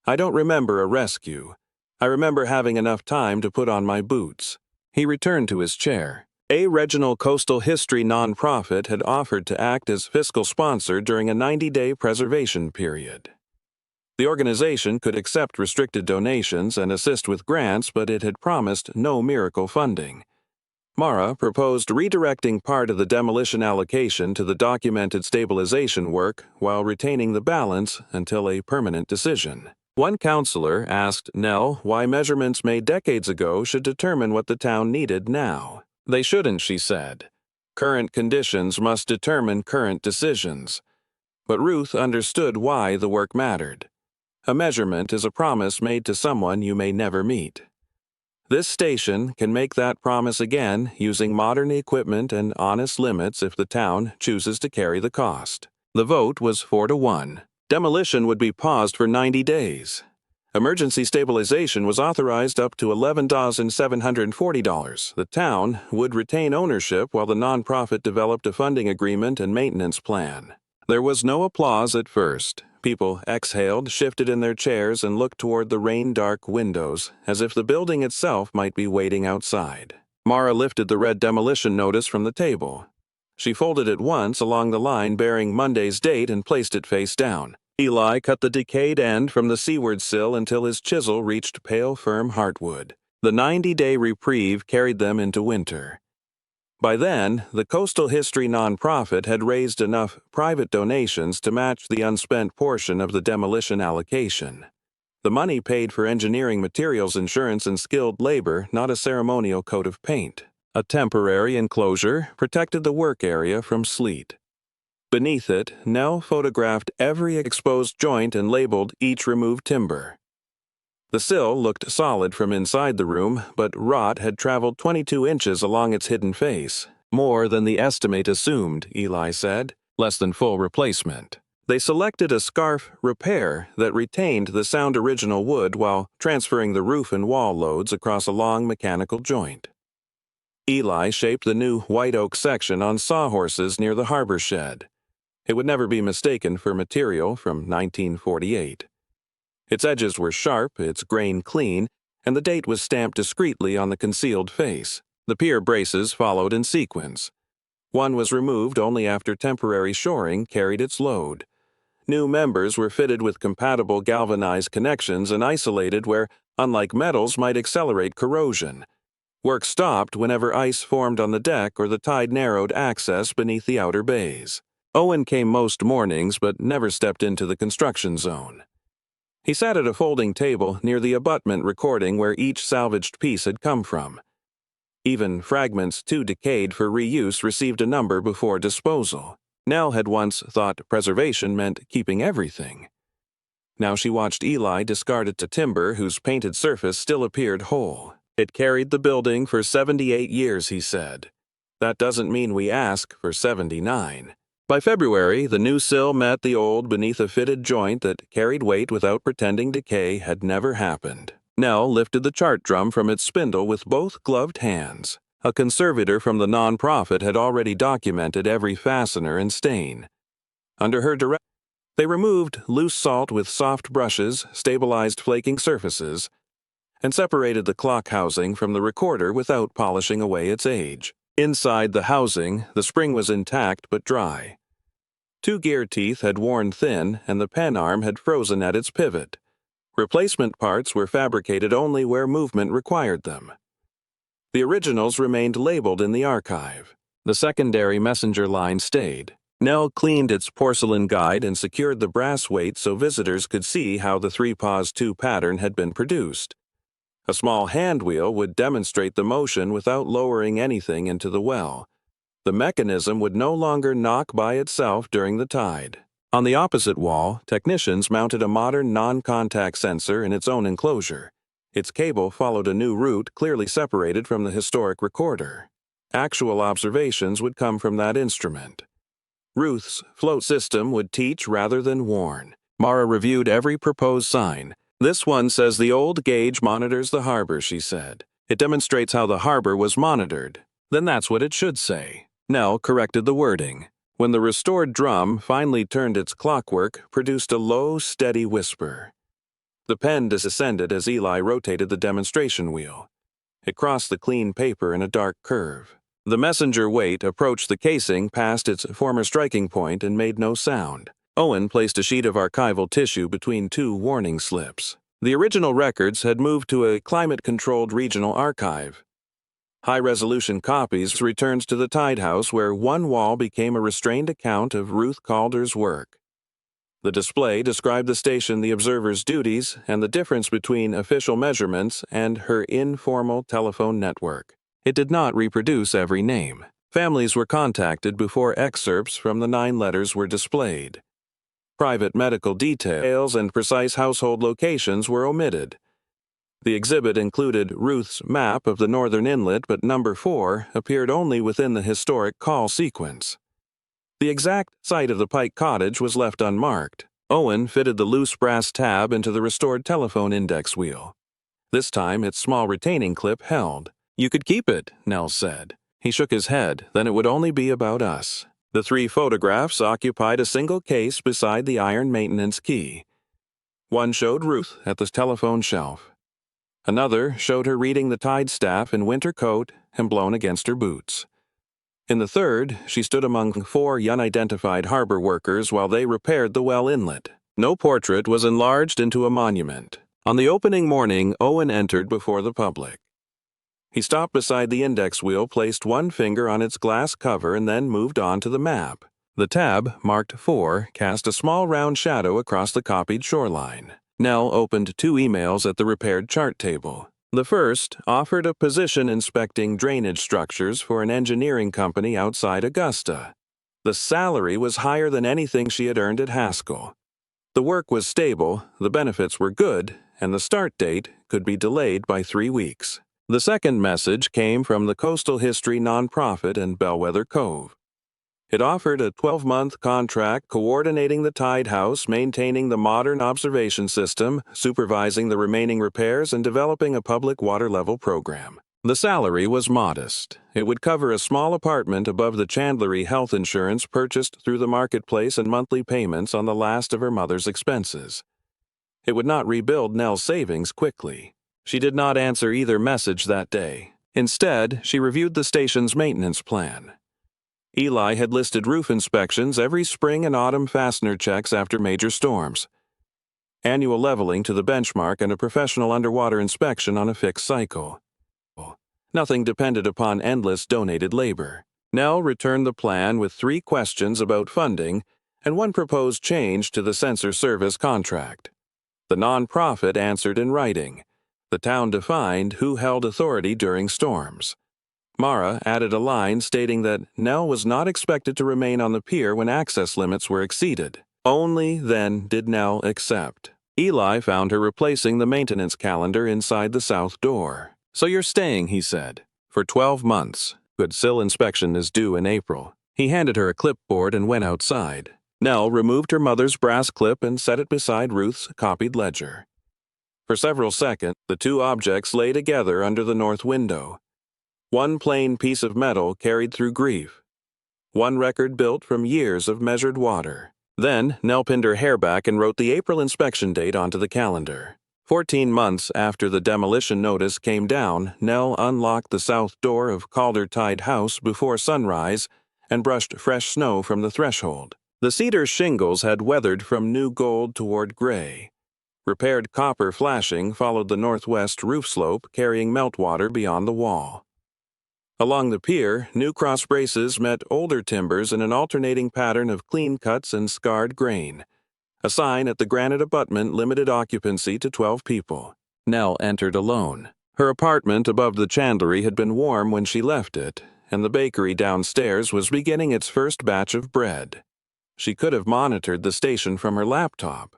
I don't remember a rescue. I remember having enough time to put on my boots." He returned to his chair. A regional coastal history nonprofit had offered to act as fiscal sponsor during a 90-day preservation period. The organization could accept restricted donations and assist with grants, but it had promised no miracle funding. Mara proposed redirecting part of the demolition allocation to the documented stabilization work while retaining the balance until a permanent decision. One counselor asked Nell why measurements made decades ago should determine what the town needed now. They shouldn't, she said. Current conditions must determine current decisions. But Ruth understood why the work mattered. A measurement is a promise made to someone you may never meet. This station can make that promise again using modern equipment and honest limits if the town chooses to carry the cost. The vote was 4-1. Demolition would be paused for 90 days. Emergency stabilization was authorized up to $11,740. The town would retain ownership while the nonprofit developed a funding agreement and maintenance plan. There was no applause at first. People exhaled, shifted in their chairs, and looked toward the rain-dark windows, as if the building itself might be waiting outside. Mara lifted the red demolition notice from the table. She folded it once along the line bearing Monday's date and placed it face down. Eli cut the decayed end from the seaward sill until his chisel reached pale, firm heartwood. The 90-day reprieve carried them into winter. By then, the Coastal History nonprofit had raised enough private donations to match the unspent portion of the demolition allocation. The money paid for engineering materials, insurance, and skilled labor, not a ceremonial coat of paint. A temporary enclosure protected the work area from sleet. Beneath it, Nell photographed every exposed joint and labeled each removed timber. The sill looked solid from inside the room, but rot had traveled 22 inches along its hidden face. More than the estimate assumed, Eli said. Less than full replacement. They selected a scarf repair that retained the sound original wood while transferring the roof and wall loads across a long mechanical joint. Eli shaped the new white oak section on sawhorses near the harbor shed. It would never be mistaken for material from 1948. Its edges were sharp, its grain clean, and the date was stamped discreetly on the concealed face. The pier braces followed in sequence. One was removed only after temporary shoring carried its load. New members were fitted with compatible galvanized connections and isolated where, unlike metals, might accelerate corrosion. Work stopped whenever ice formed on the deck or the tide narrowed access beneath the outer bays. Owen came most mornings but never stepped into the construction zone. He sat at a folding table near the abutment recording where each salvaged piece had come from. Even fragments too decayed for reuse received a number before disposal. Nell had once thought preservation meant keeping everything. Now she watched Eli discard it to timber whose painted surface still appeared whole. It carried the building for 78 years, he said. That doesn't mean we ask for 79. By February, the new sill met the old beneath a fitted joint that carried weight without pretending decay had never happened. Nell lifted the chart drum from its spindle with both gloved hands. A conservator from the nonprofit had already documented every fastener and stain. Under her direction, they removed loose salt with soft brushes, stabilized flaking surfaces, and separated the clock housing from the recorder without polishing away its age. Inside the housing, the spring was intact but dry. 2 gear teeth had worn thin, and the pen arm had frozen at its pivot. Replacement parts were fabricated only where movement required them. The originals remained labeled in the archive. The secondary messenger line stayed. Nell cleaned its porcelain guide and secured the brass weight so visitors could see how the 3-Paws 2 pattern had been produced. A small hand wheel would demonstrate the motion without lowering anything into the well. The mechanism would no longer knock by itself during the tide. On the opposite wall, technicians mounted a modern non-contact sensor in its own enclosure. Its cable followed a new route clearly separated from the historic recorder. Actual observations would come from that instrument. Ruth's float system would teach rather than warn. Mara reviewed every proposed sign. This one says the old gauge monitors the harbor, she said. It demonstrates how the harbor was monitored. Then that's what it should say. Nell corrected the wording. When the restored drum finally turned its clockwork, produced a low, steady whisper. The pen descended as Eli rotated the demonstration wheel. It crossed the clean paper in a dark curve. The messenger weight approached the casing past its former striking point and made no sound. Owen placed a sheet of archival tissue between 2 warning slips. The original records had moved to a climate-controlled regional archive. High-resolution copies returned to the Tide House, where one wall became a restrained account of Ruth Calder's work. The display described the station, the observer's duties, and the difference between official measurements and her informal telephone network. It did not reproduce every name. Families were contacted before excerpts from the 9 letters were displayed. Private medical details and precise household locations were omitted. The exhibit included Ruth's map of the northern inlet, but number 4 appeared only within the historic call sequence. The exact site of the Pike cottage was left unmarked. Owen fitted the loose brass tab into the restored telephone index wheel. This time its small retaining clip held. "You could keep it," Nell said. He shook his head. "Then it would only be about us." The 3 photographs occupied a single case beside the iron maintenance key. One showed Ruth at the telephone shelf. Another showed her reading the Tide staff in winter coat and blown against her boots. In the third, she stood among 4 unidentified harbor workers while they repaired the well inlet. No portrait was enlarged into a monument. On the opening morning, Owen entered before the public. He stopped beside the index wheel, placed one finger on its glass cover, and then moved on to the map. The tab, marked 4, cast a small round shadow across the copied shoreline. Nell opened 2 emails at the repaired chart table. The first offered a position inspecting drainage structures for an engineering company outside Augusta. The salary was higher than anything she had earned at Haskell. The work was stable, the benefits were good, and the start date could be delayed by 3 weeks. The second message came from the coastal history nonprofit in Bellwether Cove. It offered a 12-month contract coordinating the Tide House, maintaining the modern observation system, supervising the remaining repairs, and developing a public water level program. The salary was modest. It would cover a small apartment above the Chandlery health insurance purchased through the marketplace and monthly payments on the last of her mother's expenses. It would not rebuild Nell's savings quickly. She did not answer either message that day. Instead, she reviewed the station's maintenance plan. Eli had listed roof inspections every spring and autumn, fastener checks after major storms, annual leveling to the benchmark, and a professional underwater inspection on a fixed cycle. Nothing depended upon endless donated labor. Nell returned the plan with 3 questions about funding and 1 proposed change to the sensor service contract. The nonprofit answered in writing. The town defined who held authority during storms. Mara added a line stating that Nell was not expected to remain on the pier when access limits were exceeded. Only then did Nell accept. Eli found her replacing the maintenance calendar inside the south door. "So you're staying," he said, "for 12 months. Good sill inspection is due in April." He handed her a clipboard and went outside. Nell removed her mother's brass clip and set it beside Ruth's copied ledger. For several seconds, the 2 objects lay together under the north window. One plain piece of metal carried through grief. One record built from years of measured water. Then, Nell pinned her hair back and wrote the April inspection date onto the calendar. 14 months after the demolition notice came down, Nell unlocked the south door of Calder Tide House before sunrise and brushed fresh snow from the threshold. The cedar shingles had weathered from new gold toward gray. Repaired copper flashing followed the northwest roof slope, carrying meltwater beyond the wall. Along the pier, new cross braces met older timbers in an alternating pattern of clean cuts and scarred grain. A sign at the granite abutment limited occupancy to 12 people. Nell entered alone. Her apartment above the chandlery had been warm when she left it, and the bakery downstairs was beginning its first batch of bread. She could have monitored the station from her laptop.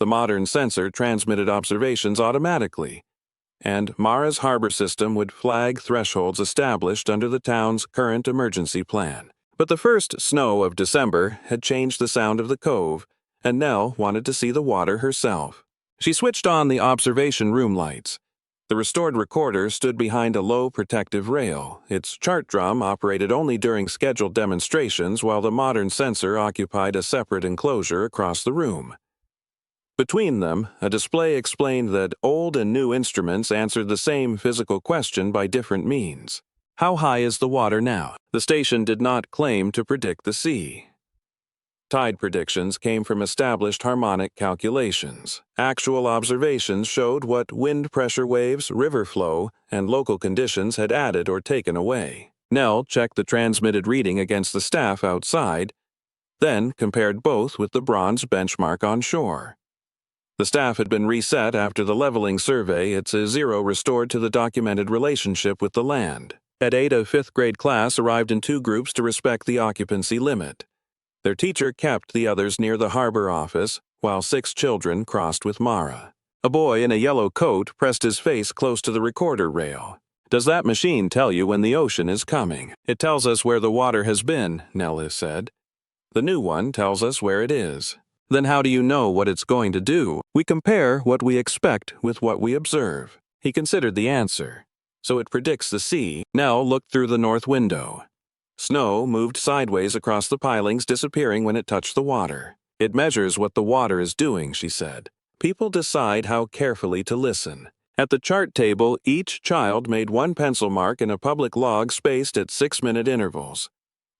The modern sensor transmitted observations automatically, and Mara's harbor system would flag thresholds established under the town's current emergency plan. But the first snow of December had changed the sound of the cove, and Nell wanted to see the water herself. She switched on the observation room lights. The restored recorder stood behind a low protective rail. Its chart drum operated only during scheduled demonstrations, while the modern sensor occupied a separate enclosure across the room. Between them, a display explained that old and new instruments answered the same physical question by different means. How high is the water now? The station did not claim to predict the sea. Tide predictions came from established harmonic calculations. Actual observations showed what wind pressure waves, river flow, and local conditions had added or taken away. Nell checked the transmitted reading against the staff outside, then compared both with the bronze benchmark on shore. The staff had been reset after the leveling survey, its zero restored to the documented relationship with the land. At 8, a fifth-grade class arrived in 2 groups to respect the occupancy limit. Their teacher kept the others near the harbor office, while 6 children crossed with Mara. A boy in a yellow coat pressed his face close to the recorder rail. "Does that machine tell you when the ocean is coming?" "It tells us where the water has been," Nell said. "The new one tells us where it is." "Then how do you know what it's going to do?" "We compare what we expect with what we observe." He considered the answer. "So it predicts the sea." Nell looked through the north window. Snow moved sideways across the pilings, disappearing when it touched the water. "It measures what the water is doing," she said. People decide how carefully to listen. At the chart table, each child made 1 pencil mark in a public log spaced at 6-minute intervals.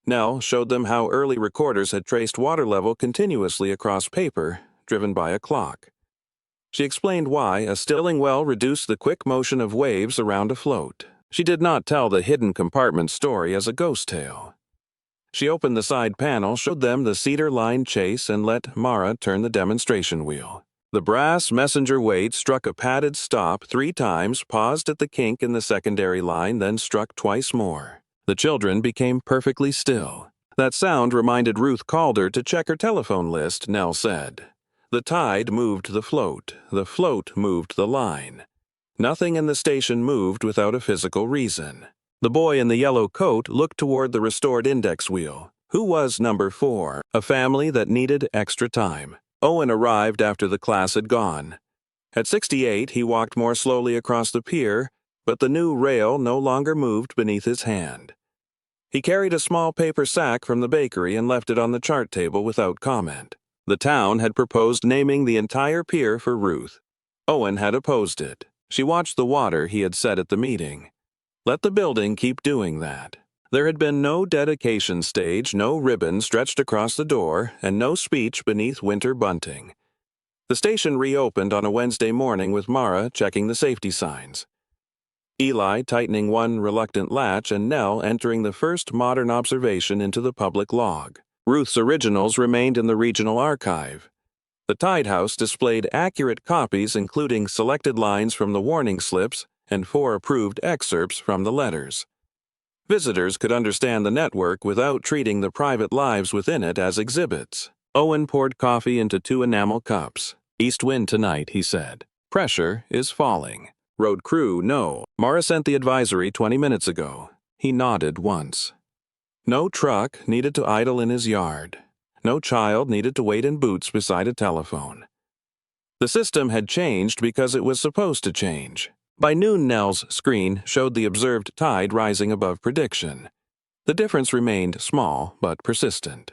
Nell showed them how early recorders had traced water level continuously across paper, driven by a clock. She explained why a stilling well reduced the quick motion of waves around a float. She did not tell the hidden compartment story as a ghost tale. She opened the side panel, showed them the cedar-lined chase, and let Mara turn the demonstration wheel. The brass messenger weight struck a padded stop 3 times, paused at the kink in the secondary line, then struck twice more. The children became perfectly still. "That sound reminded Ruth Calder to check her telephone list," Nell said. The tide moved the float moved the line. Nothing in the station moved without a physical reason. The boy in the yellow coat looked toward the restored index wheel. Who was number 4? A family that needed extra time. Owen arrived after the class had gone. At 68, he walked more slowly across the pier, but the new rail no longer moved beneath his hand. He carried a small paper sack from the bakery and left it on the chart table without comment. The town had proposed naming the entire pier for Ruth. Owen had opposed it. She watched the water, he had said at the meeting. Let the building keep doing that. There had been no dedication stage, no ribbon stretched across the door, and no speech beneath winter bunting. The station reopened on a Wednesday morning with Mara checking the safety signs. Eli tightening one reluctant latch and Nell entering the first modern observation into the public log. Ruth's originals remained in the regional archive. The Tide House displayed accurate copies including selected lines from the warning slips and 4 approved excerpts from the letters. Visitors could understand the network without treating the private lives within it as exhibits. Owen poured coffee into 2 enamel cups. "East wind tonight," he said. "Pressure is falling." "Road crew, no. Mara sent the advisory 20 minutes ago." He nodded once. No truck needed to idle in his yard. No child needed to wait in boots beside a telephone. The system had changed because it was supposed to change. By noon, Nell's screen showed the observed tide rising above prediction. The difference remained small but persistent.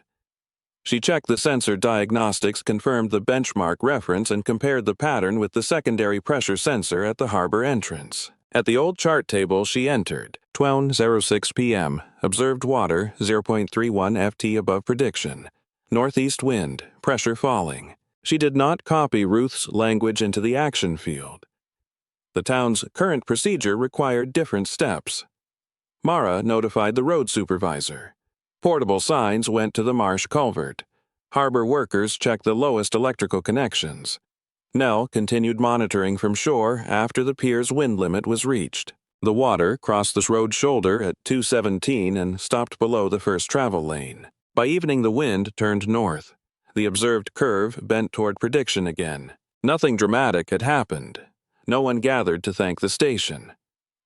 She checked the sensor diagnostics, confirmed the benchmark reference, and compared the pattern with the secondary pressure sensor at the harbor entrance. At the old chart table, she entered 12:06 p.m. Observed water 0.31 ft above prediction. Northeast wind, pressure falling. She did not copy Ruth's language into the action field. The town's current procedure required different steps. Mara notified the road supervisor. Portable signs went to the marsh culvert. Harbor workers checked the lowest electrical connections. Nell continued monitoring from shore after the pier's wind limit was reached. The water crossed the road shoulder at 2:17 and stopped below the first travel lane. By evening, the wind turned north. The observed curve bent toward prediction again. Nothing dramatic had happened. No one gathered to thank the station.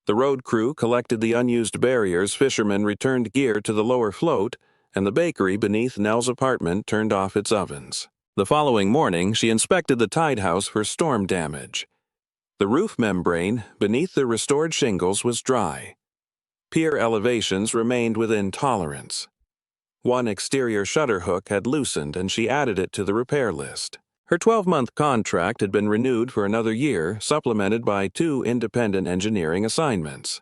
The road crew collected the unused barriers, fishermen returned gear to the lower float, and the bakery beneath Nell's apartment turned off its ovens. The following morning, she inspected the Tide House for storm damage. The roof membrane beneath the restored shingles was dry. Pier elevations remained within tolerance. One exterior shutter hook had loosened, and she added it to the repair list. Her 12-month contract had been renewed for another year, supplemented by 2 independent engineering assignments.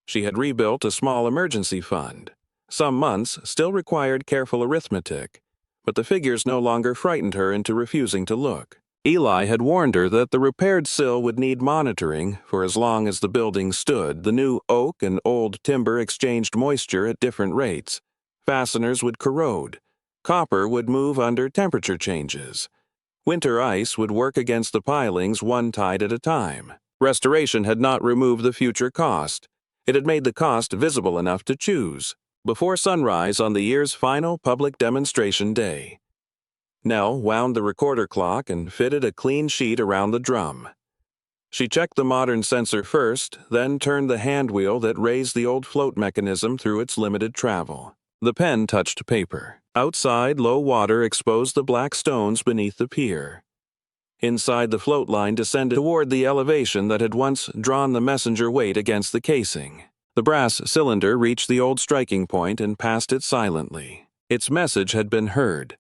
She had rebuilt a small emergency fund. Some months still required careful arithmetic, but the figures no longer frightened her into refusing to look. Eli had warned her that the repaired sill would need monitoring, for as long as the building stood, the new oak and old timber exchanged moisture at different rates. Fasteners would corrode. Copper would move under temperature changes. Winter ice would work against the pilings one tide at a time. Restoration had not removed the future cost. It had made the cost visible enough to choose. Before sunrise on the year's final public demonstration day, Nell wound the recorder clock and fitted a clean sheet around the drum. She checked the modern sensor first, then turned the hand wheel that raised the old float mechanism through its limited travel. The pen touched paper. Outside, low water exposed the black stones beneath the pier. Inside, the float line descended toward the elevation that had once drawn the messenger weight against the casing. The brass cylinder reached the old striking point and passed it silently. Its message had been heard.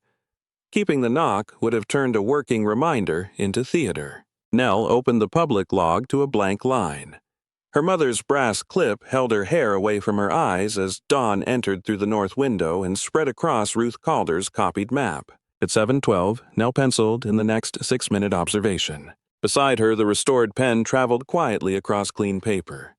Keeping the knock would have turned a working reminder into theater. Nell opened the public log to a blank line. Her mother's brass clip held her hair away from her eyes as dawn entered through the north window and spread across Ruth Calder's copied map. At 7:12, Nell penciled in the next 6-minute observation. Beside her, the restored pen traveled quietly across clean paper.